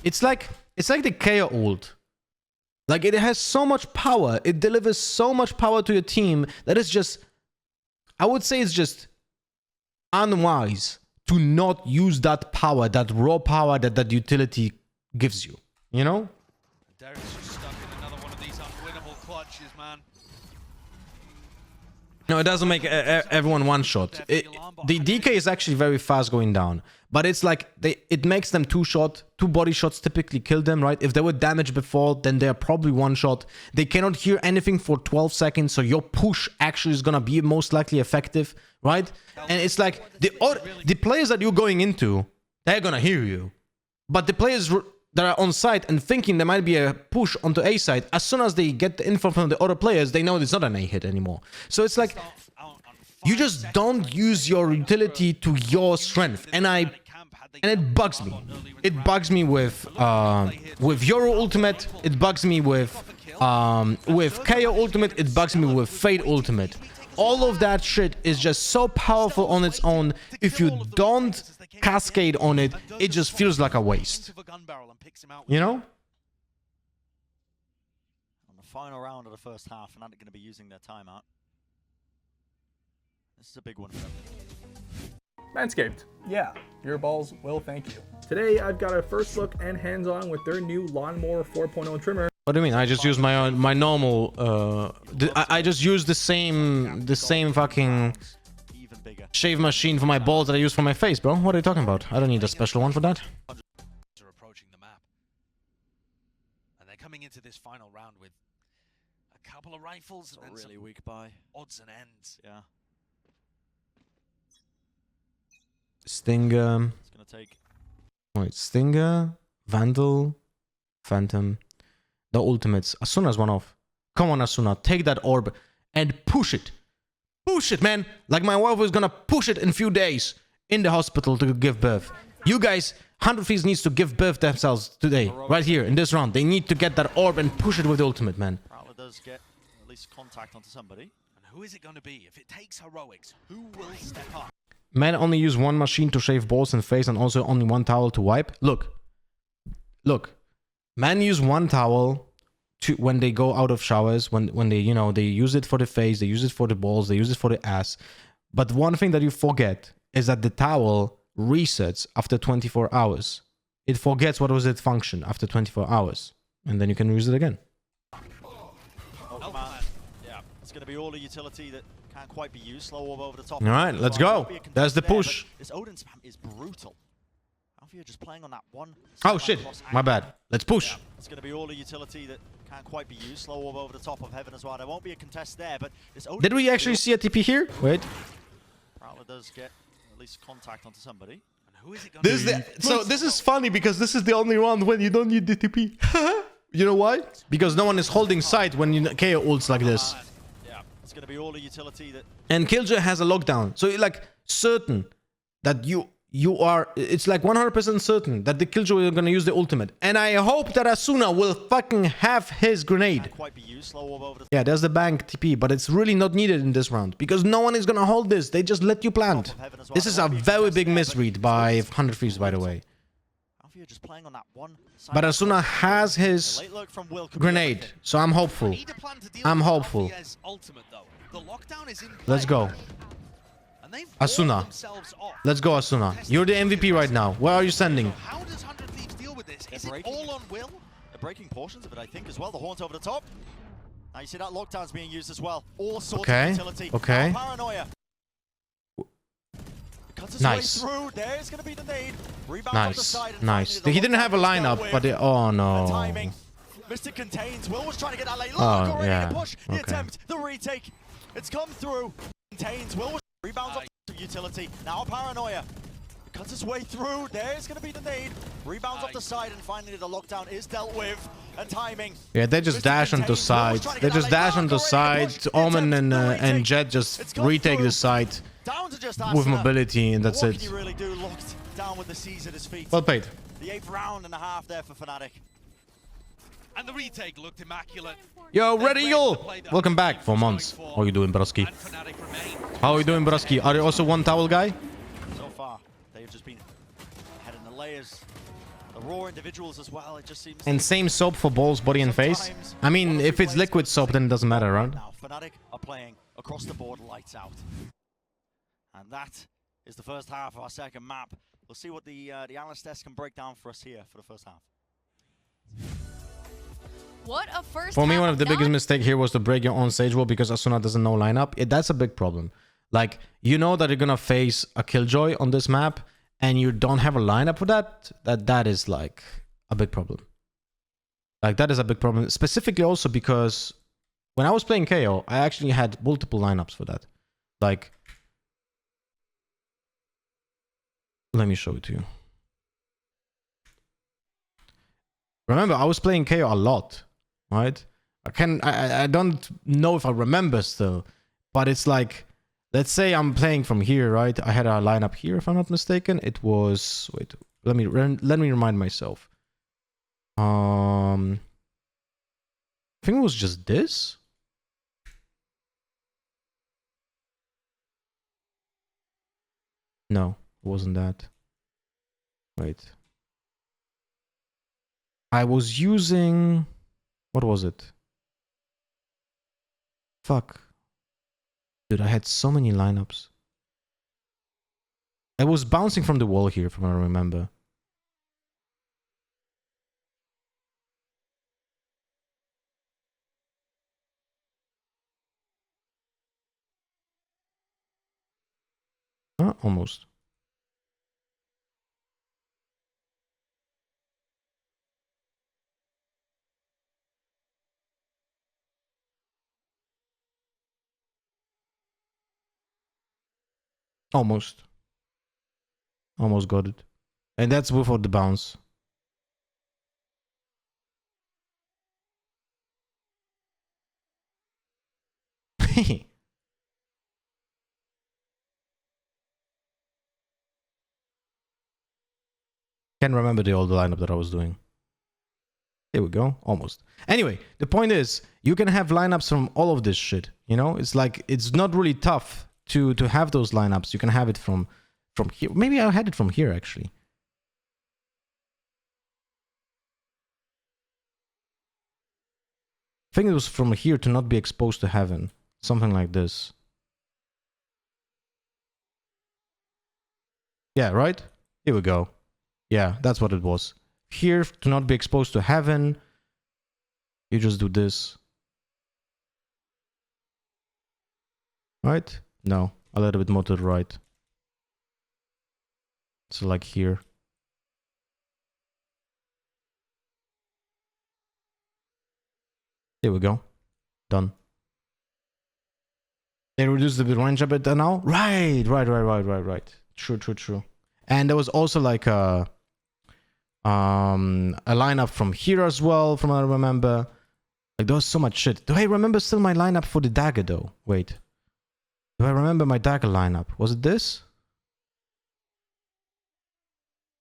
It's like the KO ult. Like it has so much power. It delivers so much power to your team that it's just, I would say it's just unwise to not use that power, that raw power that utility gives you. You know? Derek's just stuck in another one of these unwinnable clutches, man. No, it doesn't make everyone one shot. The DK is actually very fast going down, but it's like it makes them 2 body shots typically kill them, right? If they were damaged before, then they're probably 1 shot. They cannot hear anything for 12 seconds, so your push actually is gonna be most likely effective, right? And it's like the players that you're going into, they're gonna hear you, but the players that are on site and thinking there might be a push onto A side, as soon as they get the info from the other players, they know it's not an A hit anymore. So it's like you just don't use your utility to your strength, and it bugs me. It bugs me with Euro ultimate. It bugs me with KO ultimate. It bugs me with Fade ultimate. All of that shit is just so powerful on its own. If you don't cascade on it, it just feels like a waste. You know? The final round of the first half, Fnatic going to be using their timeout. This is a big one for them. Manscaped. Yeah, your balls will thank you. Today, I've got a first look and hands-on with their new Lawnmower 4.0 trimmer. What do you mean? I just use my normal. I just use the same fucking Even bigger. shave machine for my balls that I use for my face, bro. What are you talking about? I don't need a special one for that. Are approaching the map, and they're coming into this final round with a couple of rifles and then Really some weak buy. odds and ends. Yeah. Stinger. It's going to take... Wait, Stinger, Vandal, Phantom. The ultimates. Asuna's one off. Come on, Asuna. Take that orb and push it. Push it, man. Like my wife was gonna push it in a few days in the hospital to give birth. You guys, 100 Thieves needs to give birth themselves today. Right here, in this round. They need to get that orb and push it with the ultimate, man. Prowler does get at least contact onto somebody. And who is it going to be? If it takes heroics, who will step up? Men only use one machine to shave balls and face and also only one towel to wipe. Look. Men use one towel to when they go out of showers, when they, they use it for the face, they use it for the balls, they use it for the ass. But one thing that you forget is that the towel resets after 24 hours. It forgets what was its function after 24 hours. And then you can use it again. Oh, man. Yeah, it's going to be all the utility that can't quite be used. Slow orb over the top. All right, let's go. There's the push. This Odin spam is brutal. Alfia just playing on that one. Oh shit, my bad. Let's push. Yeah, it's going to be all the utility that can't quite be used. Slow orb over the top of Heaven as well. There won't be a contest there, but this Odin... Did we actually see a TP here? Wait. Prowler does get at least contact onto somebody. And who is it going to be? So this is funny because this is the only round when you don't need the TP. You know why? Because no one is holding sight when you KO ults like this. Yeah, it's going to be all the utility that... And Killjoy has a lockdown. So you're like certain that you are, it's like 100% certain that the Killjoy are going to use the ultimate. And I hope that Asuna will fucking have his grenade. Can't quite be used. Slow orb over the Yeah, there's the bank TP, but it's really not needed in this round because no one is going to hold this. They just let you plant. This is a very big misread by 100 Thieves, by the way. Alfia just playing on that one. But Asuna has his Late look from Will could be grenade, everything. so I'm hopeful. Need a plan to deal I'm with hopeful. Alfia's ultimate, though. The lockdown is in Let's play. go. And they've Asuna. walled themselves off. Let's go, Asuna. You're the MVP right now. Where are you sending? How does 100 Thieves deal with this? Is it breaking. all on Will? They're breaking portions of it, I think, as well. The Haunt over the top. Now you see that lockdown's being used as well. All sorts Okay, of utility. okay. Now Paranoia. Cuts his Nice. way through. There's going to be the nade. Rebound off the Nice, side. And nice. finally He the didn't have a lockdown is dealt lineup, with. but oh The no. timing. Mr. Contains. Will was trying to get that late. Look, Oh, already yeah, the push. The okay. attempt. The retake. It's come through. Contains. Will was rebounds off the utility. Now Paranoia. Cuts his way through. There's going to be the nade. Rebounds off the side. And finally the lockdown is dealt with. And timing. Yeah, they just dash onto side. They just dash onto side. Omen and Jet just retake the side Down to just with Asuna. mobility, and that's What it. can you really do? Locked down with the C's at his feet. Well played. The 8th round and a half there for Fnatic. And the retake looked immaculate. Yo, They Red read Eagle! the play that Welcome 100 back Thieves for was months. going for. How are you doing, Broski? And Fnatic remain. How are you doing, Broski? Are you also one towel guy? So far, they've just been ahead in the layers. The raw individuals as well. It just seems. And same soap for balls, body, and face? I mean, if it's liquid soap, then it doesn't matter, right? Now, Fnatic are playing across the board, lights out. And that is the first half of our second map. We'll see what the analyst desk can break down for us here for the first half. What a first For me, half one of the done. biggest mistakes here was to break your own stage wall because Asuna doesn't know lineup. That's a big problem. Like, you know that you're gonna face a Killjoy on this map, and you don't have a lineup for that. That is like a big problem. Like, that is a big problem. Specifically also because when I was playing KO, I actually had multiple lineups for that. Like, let me show it to you. Remember, I was playing KO a lot, right? I don't know if I remember still, but it's like, let's say I'm playing from here, right? I had a lineup here, if I'm not mistaken. It was, wait, let me remind myself. I think it was just this. No, it wasn't that. Wait. I was using, what was it? Fuck. Dude, I had so many lineups. I was bouncing from the wall here, from what I remember. Almost. Almost. Almost got it. And that's without the bounce. Can't remember the old lineup that I was doing. There we go. Almost. Anyway, the point is, you can have lineups from all of this shit. You know, it's like, it's not really tough to have those lineups. You can have it from here. Maybe I had it from here, actually. I think it was from here to not be exposed to heaven. Something like this. Yeah, right? Here we go. Yeah, that's what it was. Here, to not be exposed to heaven, you just do this. Right? No, a little bit more to the right. So like here. There we go. Done. They reduced the range a bit now? Right. True. And there was also like a lineup from here as well, from what I remember. Like, there was so much shit. Do I remember still my lineup for the dagger though? Wait. Do I remember my dagger lineup? Was it this?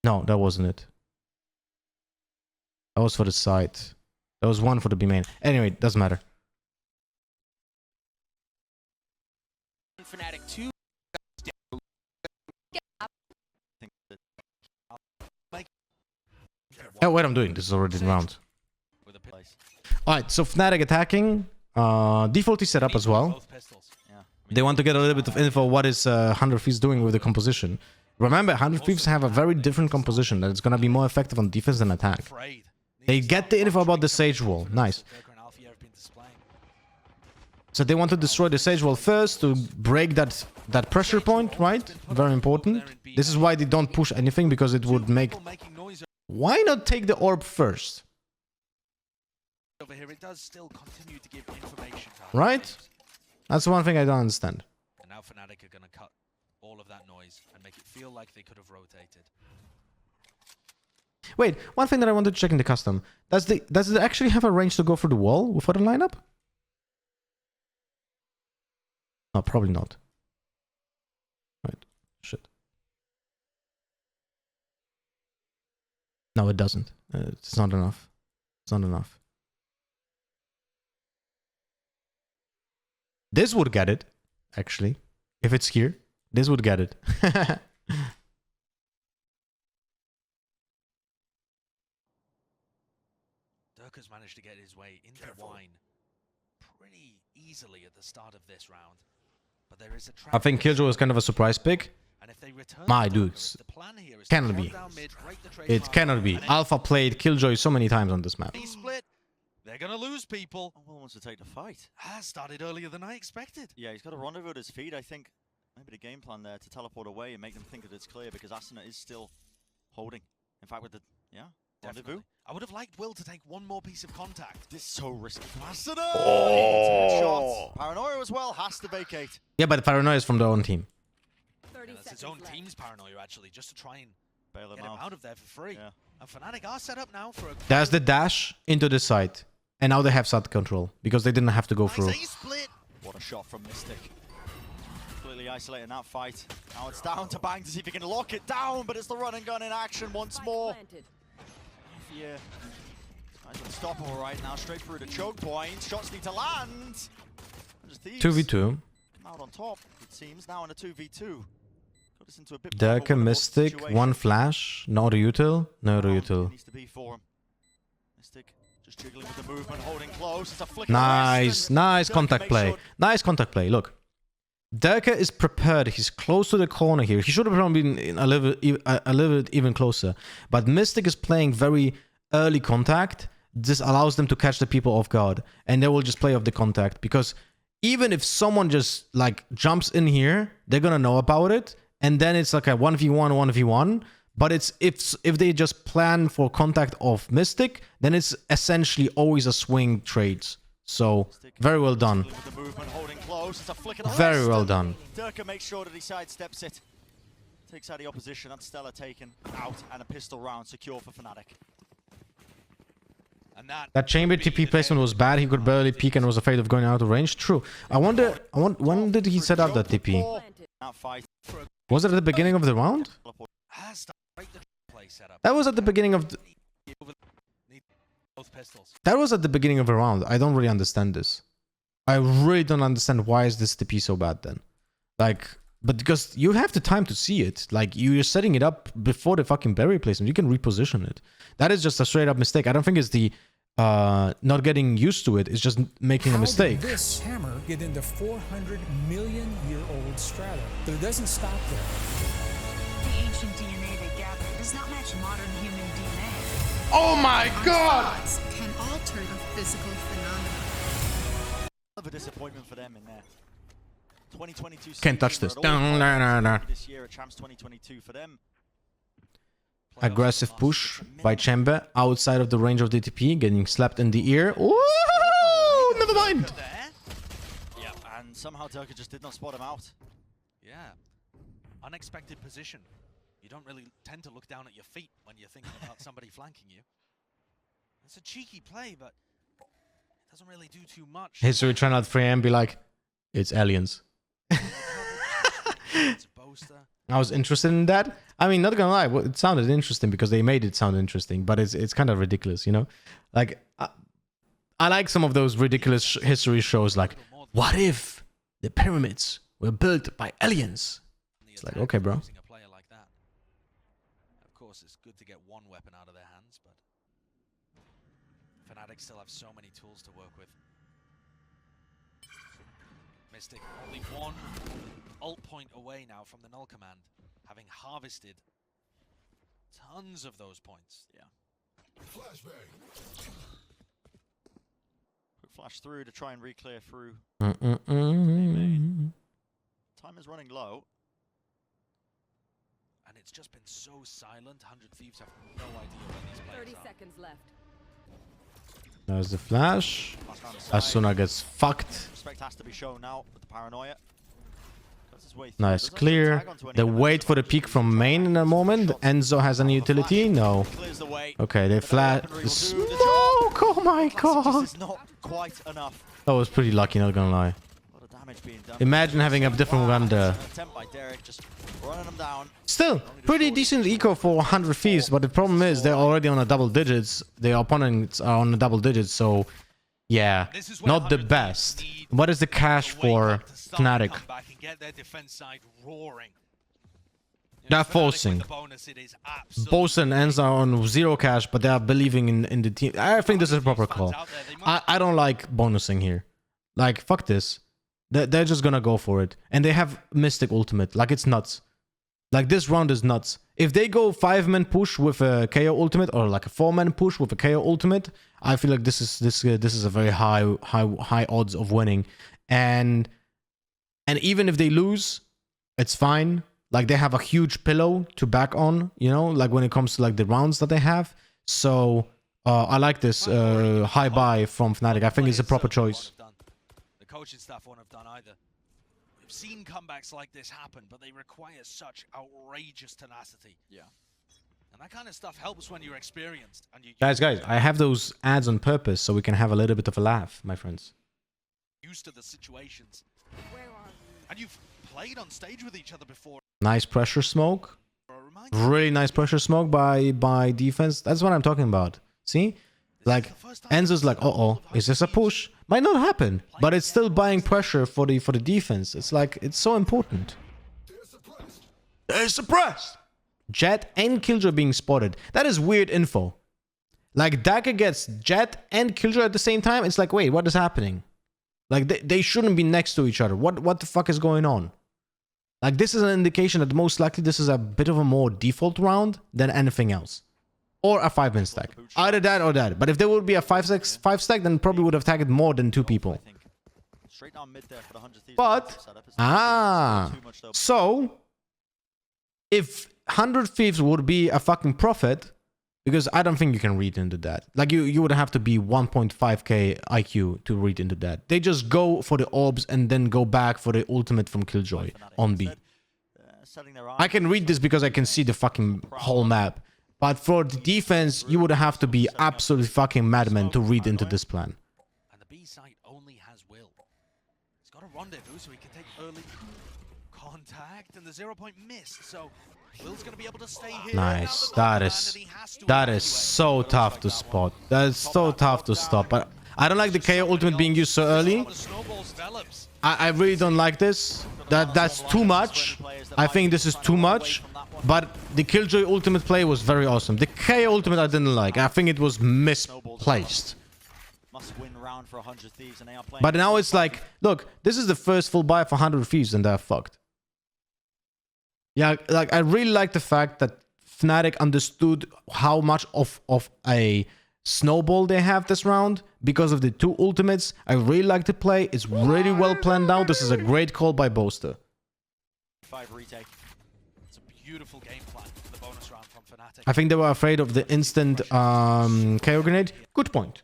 No, that wasn't it. That was for the side. There was one for the B main. Anyway, doesn't matter. Fnatic 2. Oh, wait, I'm doing this is already in round. Alright, so Fnatic attacking. Default is set up as well. They want to get a little bit of info what is 100 Thieves doing with the composition. Remember, 100 Thieves have a very different composition that is going to be more effective on defense than attack. They get the info about the Sage Wall. Nice. So they want to destroy the Sage Wall first to break that pressure point, right? Very important. This is why they don't push anything, because it would make... Why not take the orb first? Over here, it does still continue to give information. Right? That's one thing I don't understand. And now Fnatic are going to cut all of that noise and make it feel like they could have rotated. Wait, one thing that I wanted to check in the custom. Does it actually have a range to go through the wall without a lineup? No, probably not. Right. Shit. No, it doesn't. It's not enough. It's not enough. This would get it, actually. If it's here, this would get it. Durka's managed to get his way into wine pretty easily at the start of this round. But there is a trap. I think Killjoy was kind of a surprise pick. And if they return My dudes. Cannot be. It cannot be. Alpha played Killjoy so many times on this map. Split. They're going to lose people. Will wants to take the fight. Started earlier than I expected. Yeah, he's got a rendezvous at his feet. I think maybe the game plan there to teleport away and make them think that it's clear, because Ascent is still holding. In fact, with the rendezvous. I would have liked Will to take one more piece of contact. This is so risky for Ascent. Oh! Paranoia as well has to vacate. Yeah, but Paranoia is from their own team. That's his own team's paranoia, actually, just to try and bail get him out of there for free. Yeah. And Fnatic are set up now for a... There's the dash into the side. And now they have side control, because they didn't have to go through. What a shot from Mystic. Completely isolating that fight. Now it's down to Bang to see if he can lock it down, but it's the run and gun in action once more. Yeah. Nice unstoppable right now, straight through the choke point. Shots need to land. 2v2. Come out on top, it seems, now in a 2v2. Got us into a bit Durka, Mystic, one flash, no auto util, no auto util. Needs to be for him. Mystic Just jiggling with the movement, holding close. It's a flick. Nice contact play. Nice contact play. Look. Derka is prepared. He's close to the corner here. He should have probably been a little bit even closer. But Mystic is playing very early contact. This allows them to catch the people off guard. And they will just play off the contact. Because even if someone just like jumps in here, they're going to know about it. And then it's like a 1v1, 1v1. But it's if they just plan for contact of Mystic, then it's essentially always a swing trades. So, very well done. Very well done. Derka makes sure that he sidesteps it. Takes out the opposition. That's Stella taken out, and a pistol round secure for Fnatic. And that chamber TP placement was bad. He could barely peek and was afraid of going out of range. True. When did he set up that TP? Was it at the beginning of the round? That was at the beginning of the... That was at the beginning of the round. I don't really understand this. I really don't understand why is this TP so bad then. Like, but because you have the time to see it. Like, you're setting it up before the fucking berry placement. You can reposition it. That is just a straight up mistake. I don't think it's the not getting used to it. It's just making a mistake. How did this hammer get into 400 million year old strata? But it doesn't stop there. The ancient DNA they gathered does not match modern human DNA. Oh my god! Can alter the physical phenomena. Of a disappointment for them in there. 2022 can't touch this. This year at Champs 2022 for them. Aggressive push by Chamber outside of the range of DTP, getting slapped in the ear. Ooh, never mind. Yeah, and somehow Derka just did not spot him out. Yeah, unexpected position. You don't really tend to look down at your feet when you're thinking about somebody flanking you. It's a cheeky play, but it doesn't really do too much. History trying out 3M be like, it's aliens. It's Boaster. I was interested in that. I mean, not gonna lie, it sounded interesting because they made it sound interesting, but it's kind of ridiculous, you know? Like, I like some of those ridiculous history shows, like, what if the pyramids were built by aliens? It's like, okay, bro. A player like that. Of course, it's good to get one weapon out of their hands, but Fnatic still have so many tools to work with. Mystic only one ult point away now from the null command, having harvested tons of those points. Yeah. Quick flash through to try and re-clear through. Time is running low. And it's just been so silent. 100 Thieves have no idea where these players 30 are. seconds left. There's the flash. Asuna gets fucked. Respect has to be shown now with the paranoia. Nice clear. They wait for the peek from main in a moment. Enzo has any utility? No. Okay, they flash. Smoke! Oh my god! That was pretty lucky, not gonna lie. Imagine having a different gun there. Still, pretty decent eco for 100 Thieves, but the problem is they're already on a double digits. Their opponents are on the double digits, so yeah, not the best. What is the cash for Fnatic? They're forcing. Both and ends are on 0 cash, but they are believing in the team. I think this is a proper call. I don't like bonusing here. Like, fuck this. They're just gonna go for it. And they have Mystic ultimate. Like, it's nuts. Like, this round is nuts. If they go 5-man push with a KO ultimate, or like a 4-man push with a KO ultimate, I feel like this is a very high odds of winning. And even if they lose, it's fine. Like, they have a huge pillow to back on, you know, like when it comes to like the rounds that they have. So I like this high buy from Fnatic. I think it's a proper choice. The coaching staff won't have done either. We've seen comebacks like this happen, but they require such outrageous tenacity. Yeah. And that kind of stuff helps when you're experienced. And you Guys, I have those ads on purpose so we can have a little bit of a laugh, my friends. Used to the situations. And you've played on stage with each other before. Nice pressure smoke. Really nice pressure smoke by defense. That's what I'm talking about. See? Like, Enzo's like, uh-oh, is this a push? Might not happen, but it's still buying pressure for the defense. It's like, it's so important. They're suppressed! Jet and Killjoy being spotted. That is weird info. Like, Dagger gets Jet and Killjoy at the same time. It's like, wait, what is happening? Like, they shouldn't be next to each other. What the fuck is going on? Like, this is an indication that most likely this is a bit of a more default round than anything else. Or a 5-man stack. Either that or that. But if there would be a 5 stack, then probably would have tagged more than 2 people. But, so, if 100 Thieves would be a fucking profit, because I don't think you can read into that. Like, you would have to be 1.5k IQ to read into that. They just go for the orbs and then go back for the ultimate from Killjoy on B. I can read this because I can see the fucking whole map. But for the defense, you would have to be absolutely fucking madman to read into this plan. And the B side only has Will. He's got a rendezvous so he can take early contact, and the 0-point missed. So Will's gonna be able to stay here. Nice. That is so tough to spot. That is so tough to stop. But I don't like the KO ultimate being used so early. I really don't like this. That's too much. I think this is too much. But the Killjoy ultimate play was very awesome. The KO ultimate I didn't like. I think it was misplaced. But now it's like, look, this is the first full buy for 100 Thieves and they're fucked. Yeah, like, I really like the fact that Fnatic understood how much of a snowball they have this round because of the 2 ultimates. I really like the play. It's really well planned out. This is a great call by Boaster. 5 retake. It's a beautiful game plan for the bonus round from Fnatic. I think they were afraid of the instant KO grenade. Good point.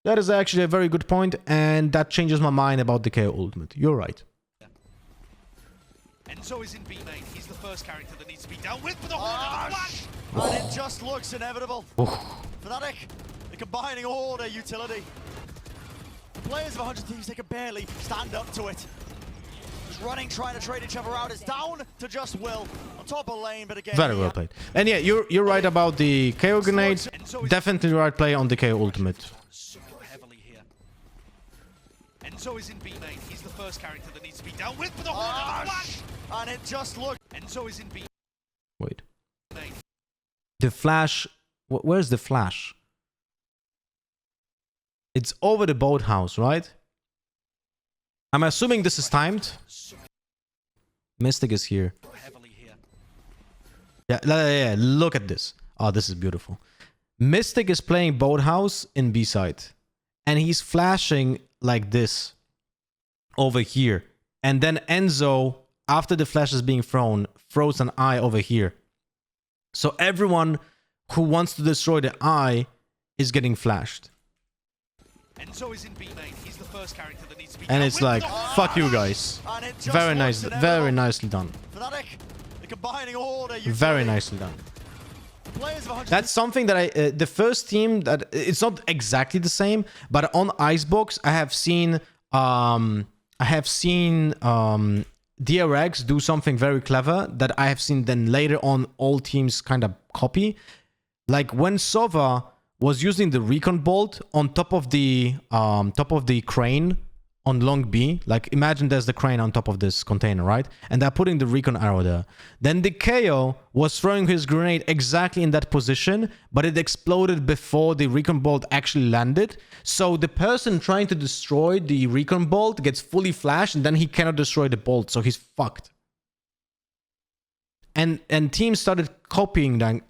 That is actually a very good point, and that changes my mind about the KO ultimate. You're right. Enzo is in B main. He's the first character that needs to be dealt with for the flash. And it just looks inevitable. Fnatic, they're combining all their utility. The players of 100 Thieves, they can barely stand up to it. Just running, trying to trade each other out. It's down to just Will on top of lane, but again... Very well played. And yeah, you're right about the KO grenade. Definitely the right play on the KO ultimate. Enzo is in B main. He's the first character that needs to be dealt with for the flash. And it just looks... Enzo is in B Wait. main. The flash... Where's the flash? It's over the boathouse, right? I'm assuming this is timed. Mystic is here. Yeah, look at this. Oh, this is beautiful. Mystic is playing boathouse in B side. And he's flashing like this over here. And then Enzo, after the flash is being thrown, throws an eye over here. So everyone who wants to destroy the eye is getting flashed. Enzo is in B main. He's the first character that needs to be And it's like, fuck you guys. Very nice, very nicely done. Fnatic, they're combining all their utility. Very nicely done. That's something that I, the first team that, it's not exactly the same, but on Icebox, I have seen DRX do something very clever that I have seen then later on all teams kind of copy. Like when Sova was using the recon bolt on top of the crane on long B, like imagine there's the crane on top of this container, right? And they're putting the recon arrow there. Then the KO was throwing his grenade exactly in that position, but it exploded before the recon bolt actually landed. So the person trying to destroy the recon bolt gets fully flashed, and then he cannot destroy the bolt, so he's fucked. And teams started copying that.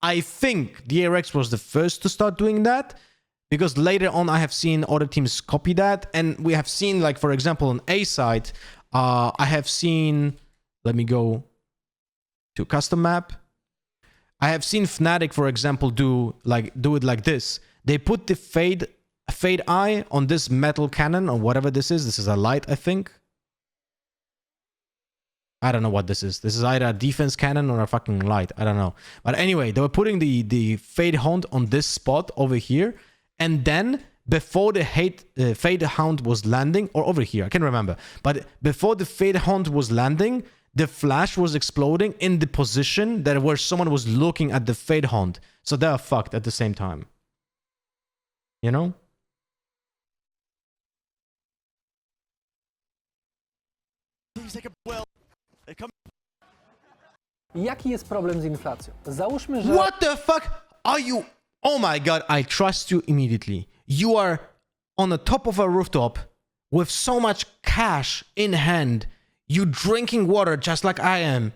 I think DRX was the first to start doing that, because later on I have seen other teams copy that, and we have seen, like, for example, on A side, I have seen, let me go to custom map. I have seen Fnatic, for example, do it like this. They put the fade eye on this metal cannon or whatever this is. This is a light, I think. I don't know what this is. This is either a defense cannon or a fucking light. I don't know. But anyway, they were putting the Fade Hound on this spot over here. And then, before the Fade Hound was landing, or over here, I can't remember. But before the Fade Hound was landing, the flash was exploding in the position that where someone was looking at the Fade Hound. So they are fucked at the same time. You know? Jaki jest problem z inflacją? Załóżmy, że... What the fuck? Are you... Oh my god, I trust you immediately. You are on the top of a rooftop with so much cash in hand. You drinking water just like I am.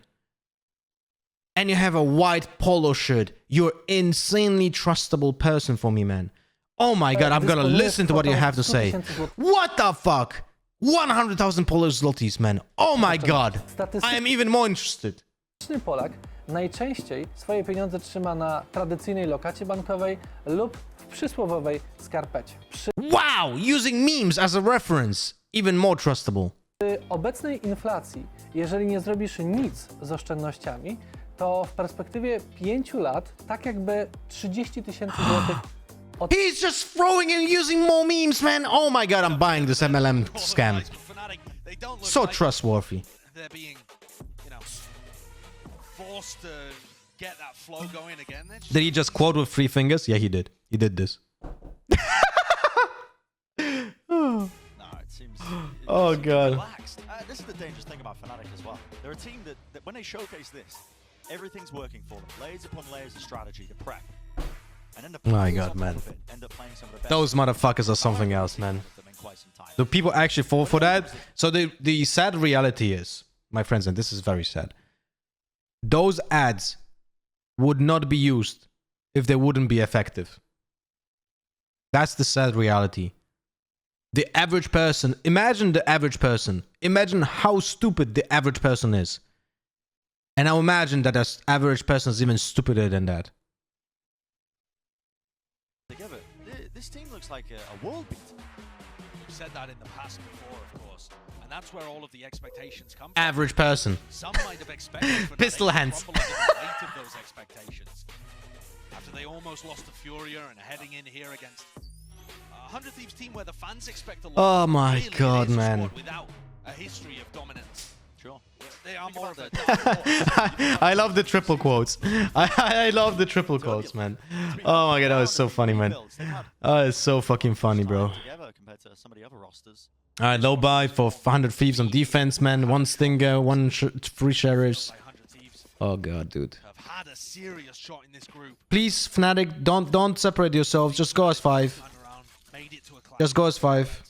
And you have a white polo shirt. You're insanely trustable person for me, man. Oh my god, I'm gonna listen to what you have to say. What the fuck? 100,000 Polish zlotys, man. Oh my god. I am even more interested. Polak najczęściej swoje pieniądze trzyma na tradycyjnej lokacie bankowej lub w przysłowiowej skarpecie. Wow, using memes as a reference. Even more trustable. Przy obecnej inflacji, jeżeli nie zrobisz nic z oszczędnościami, to w perspektywie 5 lat, tak jakby 30 000 złotych. He's just throwing and using more memes, man. Oh my god, I'm buying this MLM scam. So trustworthy. They're being, forced to get that flow going again. Did he just quote with 3 fingers? Yeah, he did. He did this. No, it seems. Oh god. Relaxed. This is the dangerous thing about Fnatic as well. They're a team that when they showcase this, everything's working for them. Layers upon layers of strategy to prep. My god, man. Those motherfuckers are something else, man. Do people actually fall for that? So the sad reality is, my friends, and this is very sad, those ads would not be used if they wouldn't be effective. That's the sad reality. The average person, imagine the average person. Imagine how stupid the average person is. And now imagine that the average person is even stupider than that. Together, this team looks like a world beat. We've said that in the past before, of course, and that's where all of the expectations come from. Average person. Some might have expected Pistol hands. The weight of those expectations after they almost lost to Furia and heading in here against 100 Thieves team where the fans expect a lot. Oh my really, god, man! Without a history of dominance. Sure. They are more of a I love the triple quotes. I love the triple quotes, man. Oh my god, that was so funny, man. Oh, it's so fucking funny, bro. Alright, low buy for 100 Thieves on defense, man. 1 Stinger, 1 free sheriffs. Oh god, dude. had a serious shot in this group. Please, Fnatic, don't separate yourselves. Just go as 5. Just go as 5.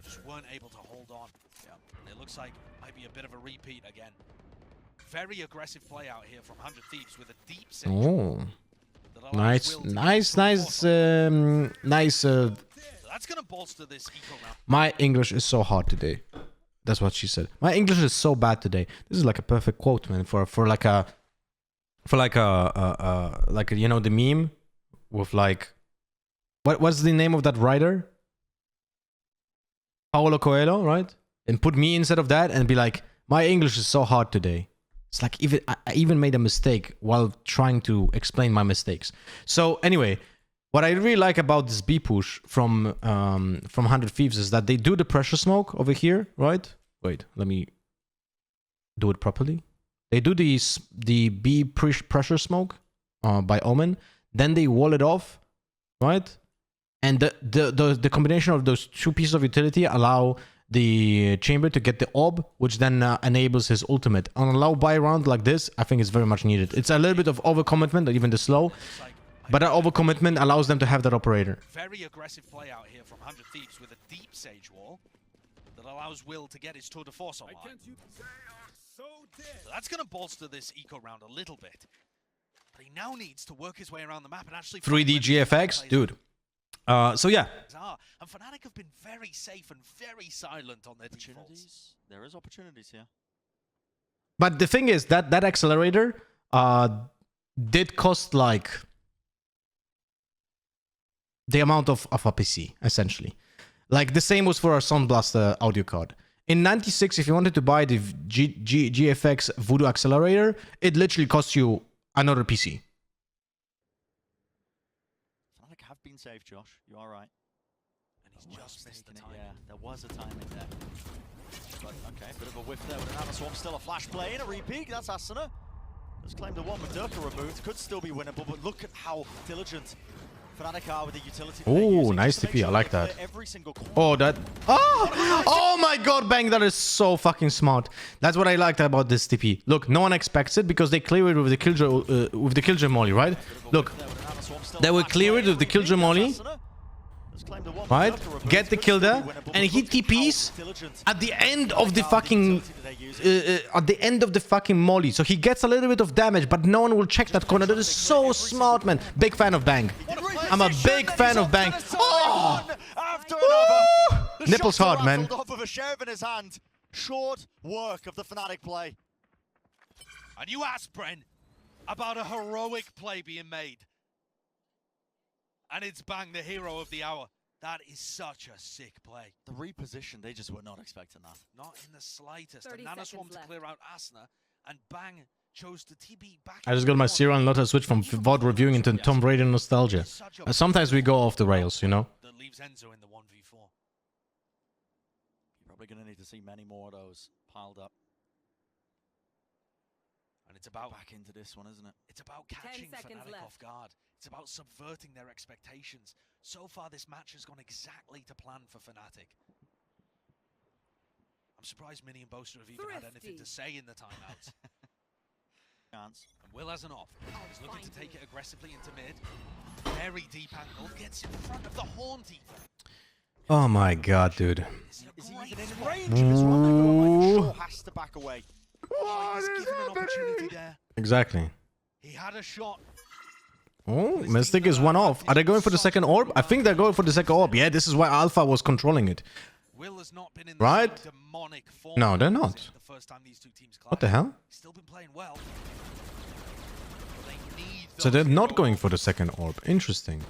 Just weren't able to hold on. Yeah. It looks like might be a bit of a repeat again. Very aggressive play out here from 100 Thieves with a deep sentry. Oh. Nice. That's gonna bolster this eco round. My English is so hard today. That's what she said. My English is so bad today. This is like a perfect quote, man, for like a you know, the meme with like what's the name of that writer? Paulo Coelho, right? And put me instead of that and be like, my English is so hard today. It's like I even made a mistake while trying to explain my mistakes. So anyway, what I really like about this B push from 100 Thieves is that they do the pressure smoke over here, right? Wait, let me do it properly. They do the B pressure smoke by Omen, then they wall it off, right? And the combination of those two pieces of utility allow the chamber to get the orb, which then enables his ultimate. On a low buy round like this, I think it's very much needed. It's a little bit of overcommitment, even the slow, but that overcommitment allows them to have that operator. Very aggressive play out here from 100 Thieves with a deep Sage wall that allows Will to get his tour de force online. So that's going to bolster this eco round a little bit. But he now needs to work his way around the map and actually... 3D GFX? Dude. So yeah. And Fnatic have been very safe and very silent on their defaults. There is opportunities here. But the thing is that accelerator did cost like the amount of a PC, essentially. Like the same was for our Sound Blaster audio card. In 96, if you wanted to buy the GFX Voodoo accelerator, it literally costs you another PC. Fnatic have been safe, Josh. You are right. And he's just missed the time. Yeah, there was a time in there. But okay, bit of a whiff there with another swarm. Still a flash play and a repeat. That's Ascent. Just claimed the one with Durka removed. Could still be winnable, but look at how diligent Fnatic are with the utility. Oh, nice TP. I like that. Oh, that. Oh my god, Bang. That is so fucking smart. That's what I liked about this TP. Look, no one expects it because they clear it with the Killjoy molly, right? Look. They will clear it with the Killjoy Molly. Right? Get the kill there. And he TPs at the end of the fucking molly. So he gets a little bit of damage, but no one will check that corner. That is so smart, man. Big fan of Bang. I'm a big fan of Bang. Oh! Nipples hard, man. Short work of the Fnatic play. And you asked Bren about a heroic play being made. And it's Bang, the hero of the hour. That is such a sick play. The reposition, they just were not expecting that. Not in the slightest. And Nanoswarm to clear out Asna, and Bang chose to TB back. I just got my Zero and Lotta switch from VoD reviewing into Tomb Raider nostalgia. Sometimes we go off the rails, you know? That leaves Enzo in the 1v4. You're probably going to need to see many more of those piled up. And it's about back into this one, isn't it? It's about catching Fnatic off guard. It's about subverting their expectations. So far, this match has gone exactly to plan for Fnatic. I'm surprised Mini and Boaster have even had anything to say in the timeouts. And Will has an off. He's looking to take it aggressively into mid. Very deep angle. Gets in front of the Haunt Ether. Oh my god, dude. Is he even in range of his run? Sure has to back away. Oh, he's given an opportunity there. Exactly. He had a shot. Oh, Mystic is one off. Are they going for the second orb? I think they're going for the second orb. Yeah, this is why Alpha was controlling it. Will has not been in right? Demonic form. No, they're not. The first time these two teams what the hell? He's still been playing well. So they're not going for the second orb. Interesting.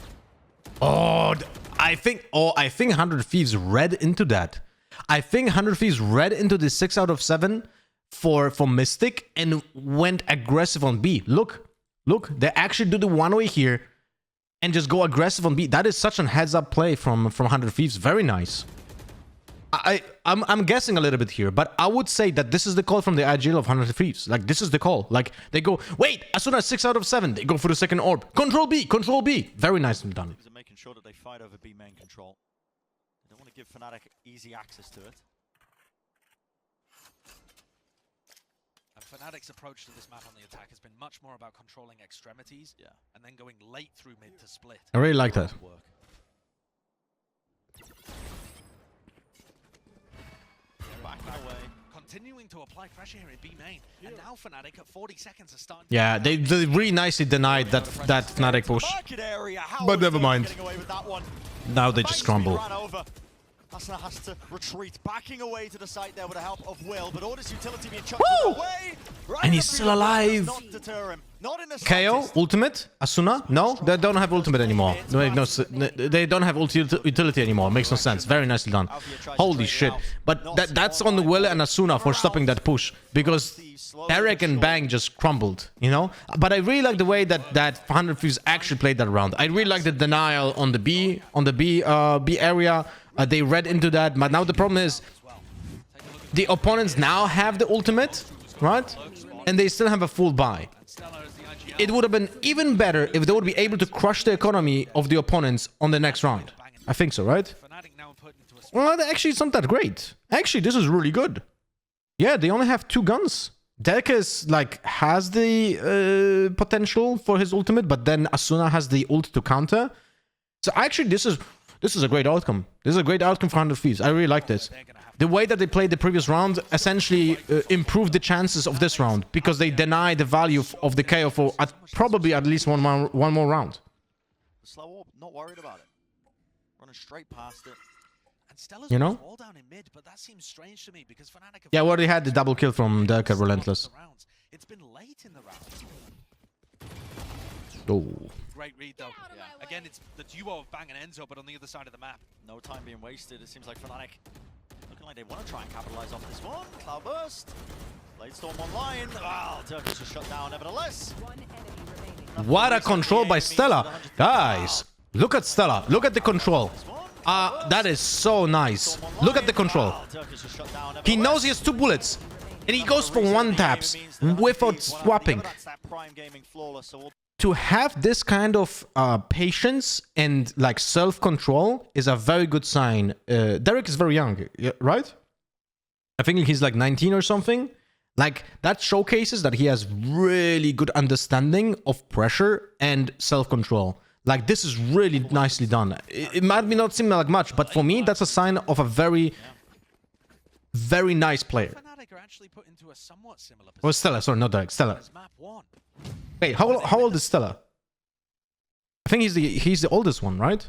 Oh, I think 100 Thieves read into that. I think 100 Thieves read into the 6 out of 7 for Mystic and went aggressive on B. Look, they actually do the one-way here and just go aggressive on B. That is such a heads-up play from 100 Thieves. Very nice. I'm guessing a little bit here, but I would say that this is the call from the IGL of 100 Thieves. Like, this is the call. Like, they go, wait, as soon as 6 out of 7, they go for the second orb. Control B, control B. Very nicely done. Making sure that they fight over B main control. They don't want to give Fnatic easy access to it. And Fnatic's approach to this map on the attack has been much more about controlling extremities, and then going late through mid to split. I really like that. Continuing to apply pressure here in B main, and now Fnatic at 40 seconds are starting. Yeah, they really nicely denied that Fnatic push, but never mind. Now they just crumble. Asna has to retreat, backing away to the side there with the help of Will, but Order's utility being chucked away. Right, and he's still alive. Not deter him. Not in the KO, ultimate, Asuna? No, they don't have ultimate anymore. No, they don't have utility anymore. Makes no sense. Very nicely done. Holy shit. But that's on the Will and Asuna for stopping that push, because Derek and Bang just crumbled, you know? But I really like the way that 100 Thieves actually played that round. I really like the denial on the B area. They read into that, but now the problem is the opponents now have the ultimate, right? And they still have a full buy. It would have been even better if they would be able to crush the economy of the opponents on the next round. I think so, right? Well, actually, it's not that great. Actually, this is really good. Yeah, they only have 2 guns. Delkes, like, has the potential for his ultimate, but then Asuna has the ult to counter. So actually, this is a great outcome. This is a great outcome for 100 Thieves. I really like this. The way that they played the previous round essentially improved the chances of this round, because they deny the value of the KO for probably at least one more round. Slow orb, not worried about it. Running straight past it. And Stella's you know? wall down in mid, but that seems strange to me because Fnatic yeah, we already had the double kill from Delka Relentless. It's been late in the round. Oh. Great read though. Yeah. Again, it's the duo of Bang and Enzo, but on the other side of the map. No time being wasted. It seems like Fnatic looking like they want to try and capitalize off this one. Cloudburst. Bladestorm online. Well, Turkish is shut down nevertheless. What a control by Stella. Guys, look at Stella. Look at the control. That is so nice. Look at the control. He knows he has 2 bullets. And he goes for 1 taps without swapping. To have this kind of patience and like self-control is a very good sign. Derek is very young, right? I think he's like 19 or something. Like, that showcases that he has really good understanding of pressure and self-control. Like, this is really nicely done. It might be not seem like much, but for me, that's a sign of a very, very nice player. Fnatic are actually put into a somewhat similar position. Well, Stella, sorry, not Derek, Stella. as map 1. Wait, how old is Stella? I think he's the oldest one, right?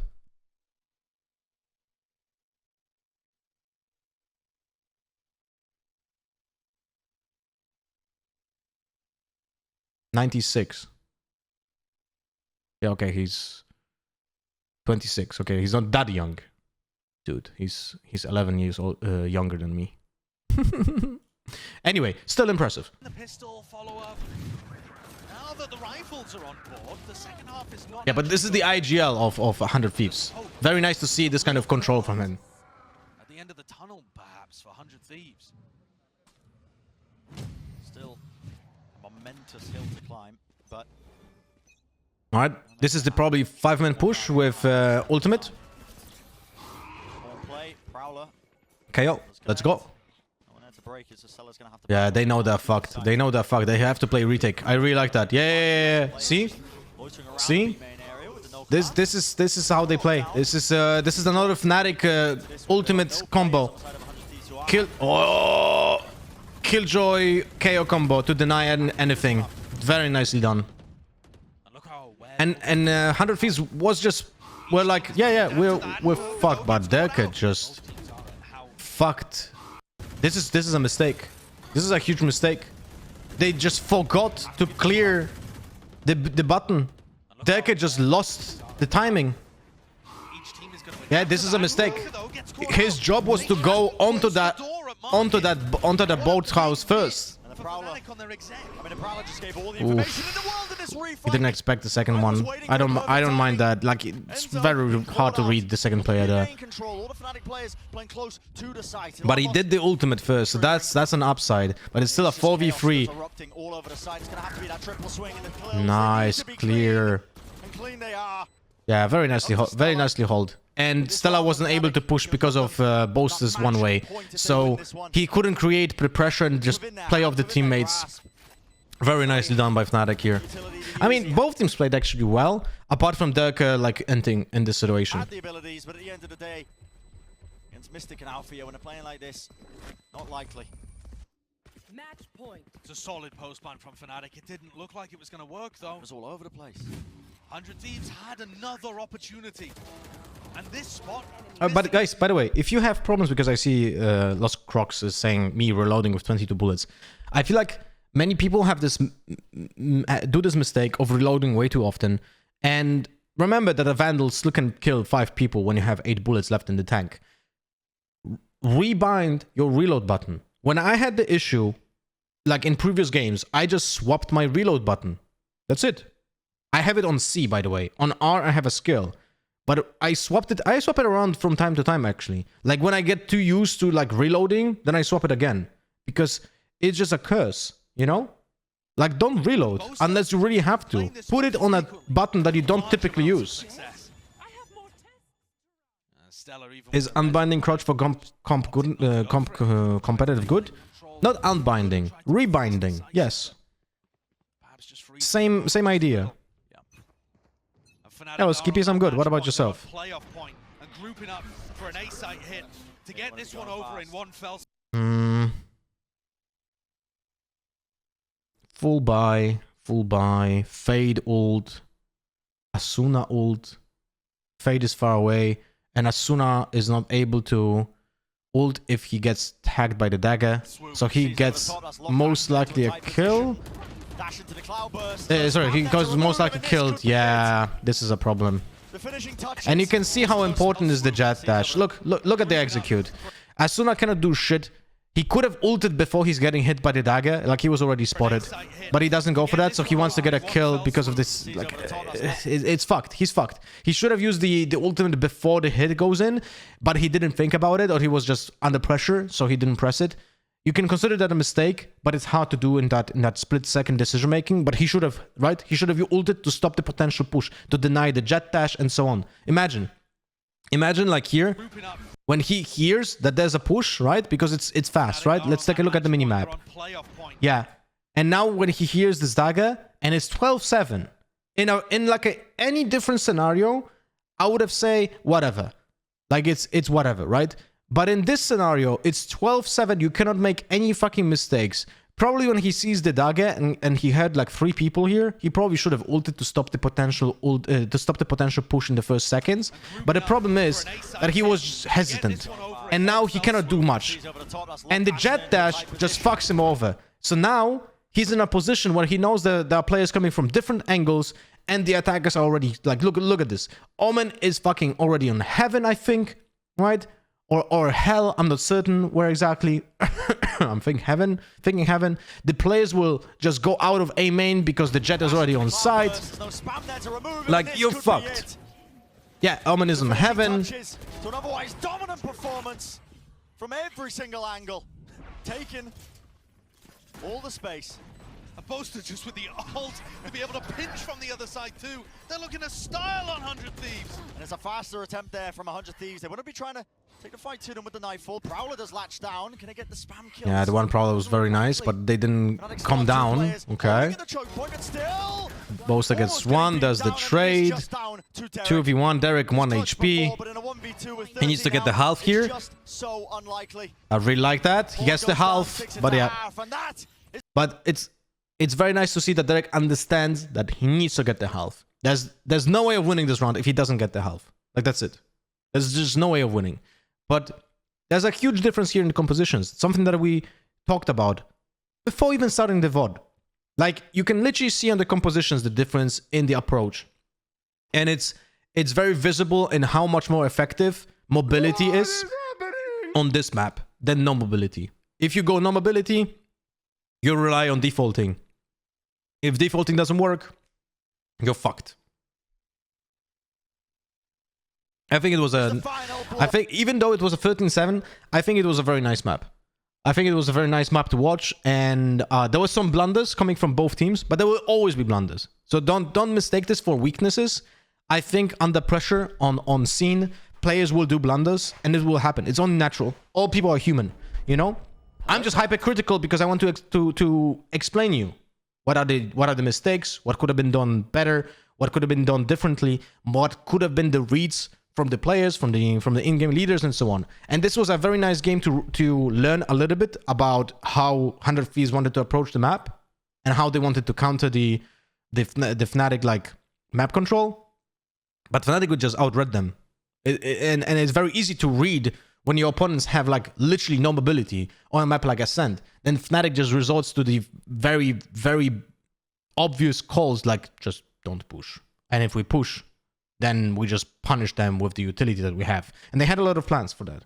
'96. Yeah, okay, he's 26. Okay, he's not that young, dude. He's 11 years old, younger than me. Anyway, still impressive. The pistol follow-up. Now that the rifles are on board, the second half is not... Yeah, but this is the IGL of 100 Thieves. Very nice to see this kind of control from him. At the end of the tunnel, perhaps, for 100 Thieves. Still a momentous hill to climb, but... Alright, this is the probably 5-man push with ultimate. Play, Prowler. KO, let's go. Yeah, they know they're fucked. They know they're fucked. They have to play retake. I really like that. Yeah. See? See? This is how they play. This is another Fnatic ultimate combo. Killjoy KO combo to deny anything. Very nicely done. And 100 Thieves was just, we're like, yeah, we're fucked, but Derke just fucked. This is a mistake. This is a huge mistake. They just forgot to clear the button. Derke just lost the timing. Yeah, this is a mistake. His job was to go onto that boathouse first. He didn't expect the second one. I don't mind that. Like, it's very hard to read the second player there. But he did the ultimate first, so that's an upside. But it's still a 4v3. Nice, clear. Yeah, very nicely hold. And Stella wasn't able to push because of Boaster's one way. So he couldn't create the pressure and just play off the teammates. Very nicely done by Fnatic here. I mean, both teams played actually well, apart from Derke, like, ending in this situation. Had the abilities, but at the end of the day, against Mystic and Alfia, when they're playing like this, not likely. Match point. It's a solid post-ban from Fnatic. It didn't look like it was going to work, though. It was all over the place. 100 Thieves had another opportunity. And this spot... But guys, by the way, if you have problems, because I see Lost Crocs is saying me reloading with 22 bullets, I feel like many people have this do this mistake of reloading way too often. And remember that a Vandal still can kill 5 people when you have 8 bullets left in the tank. Rebind your reload button. When I had the issue, like in previous games, I just swapped my reload button. That's it. I have it on C, by the way. On R, I have a skill. But I swap it around from time to time, actually. Like, when I get too used to, like, reloading, then I swap it again. Because it's just a curse, you know? Like, don't reload unless you really have to. Put it on a button that you don't typically use. Is unbinding crouch for competitive good? Not unbinding. Rebinding, yes. Same idea. Hello, Skippies, I'm good. What about yourself? Full buy, Fade ult, Asuna ult. Fade is far away, and Asuna is not able to ult if he gets tagged by the dagger. So he gets most likely a kill. Sorry, he goes most likely killed. Yeah, this is a problem. And you can see how important is the jet dash. Look at the execute. Asuna cannot do shit. He could have ulted before he's getting hit by the dagger, like he was already spotted. But he doesn't go for that, so he wants to get a kill because of this. Like, it's fucked. He's fucked. He should have used the ultimate before the hit goes in, but he didn't think about it, or he was just under pressure, so he didn't press it. You can consider that a mistake, but it's hard to do in that split-second decision-making. But he should have, right? He should have ulted to stop the potential push, to deny the jet dash, and so on. Imagine like here, when he hears that there's a push, right? Because it's fast, right? Let's take a look at the minimap. Yeah. And now when he hears this dagger, and it's 12-7, in any different scenario, I would have say whatever. Like it's whatever, right? But in this scenario, it's 12-7. You cannot make any fucking mistakes. Probably when he sees the dagger and he had like 3 people here, he probably should have ulted to stop the potential push in the first seconds. But the problem is that he was just hesitant, and now he cannot do much. And the jet dash just fucks him over. So now he's in a position where he knows that there are players coming from different angles, and the attackers are already like, look at this. Omen is fucking already on heaven, I think, right? Or hell, I'm not certain where exactly. I'm thinking heaven. The players will just go out of A main because the jet is already on site. Like, you're fucked. Yeah, Omen is in heaven. To an otherwise dominant performance from every single angle. Taking all the space. A Boaster just with the ult to be able to pinch from the other side too. They're looking to style on 100 Thieves. And it's a faster attempt there from 100 Thieves. They want to be trying to take the fight to them with the Nightfall. Prowler does latch down. Can they get the spam kills? Yeah, the one Prowler was very nice, but they didn't come down. Okay. Boaster gets 1, does the trade. 2v1, Derek 1 HP. He needs to get the half here. I really like that. He gets the half, but yeah. But it's very nice to see that Derek understands that he needs to get the half. There's no way of winning this round if he doesn't get the half. Like, that's it. There's just no way of winning. But there's a huge difference here in the compositions. Something that we talked about before even starting the VoD. Like, you can literally see on the compositions the difference in the approach. And it's very visible in how much more effective mobility is on this map than no mobility. If you go no mobility, you rely on defaulting. If defaulting doesn't work, you're fucked. I think it was even though it was a 13-7, I think it was a very nice map. I think it was a very nice map to watch, and there were some blunders coming from both teams, but there will always be blunders. So don't mistake this for weaknesses. I think under pressure on scene, players will do blunders, and it will happen. It's only natural. All people are human, you know? I'm just hypercritical because I want to explain you what are the mistakes, what could have been done better, what could have been done differently, what could have been the reads from the players, from the in-game leaders, and so on. And this was a very nice game to learn a little bit about how 100 Thieves wanted to approach the map and how they wanted to counter the Fnatic like map control. But Fnatic would just outread them, and it's very easy to read when your opponents have like literally no mobility on a map like Ascent. Then Fnatic just resorts to the very, very obvious calls like just don't push. And if we push, then we just punish them with the utility that we have. And they had a lot of plans for that.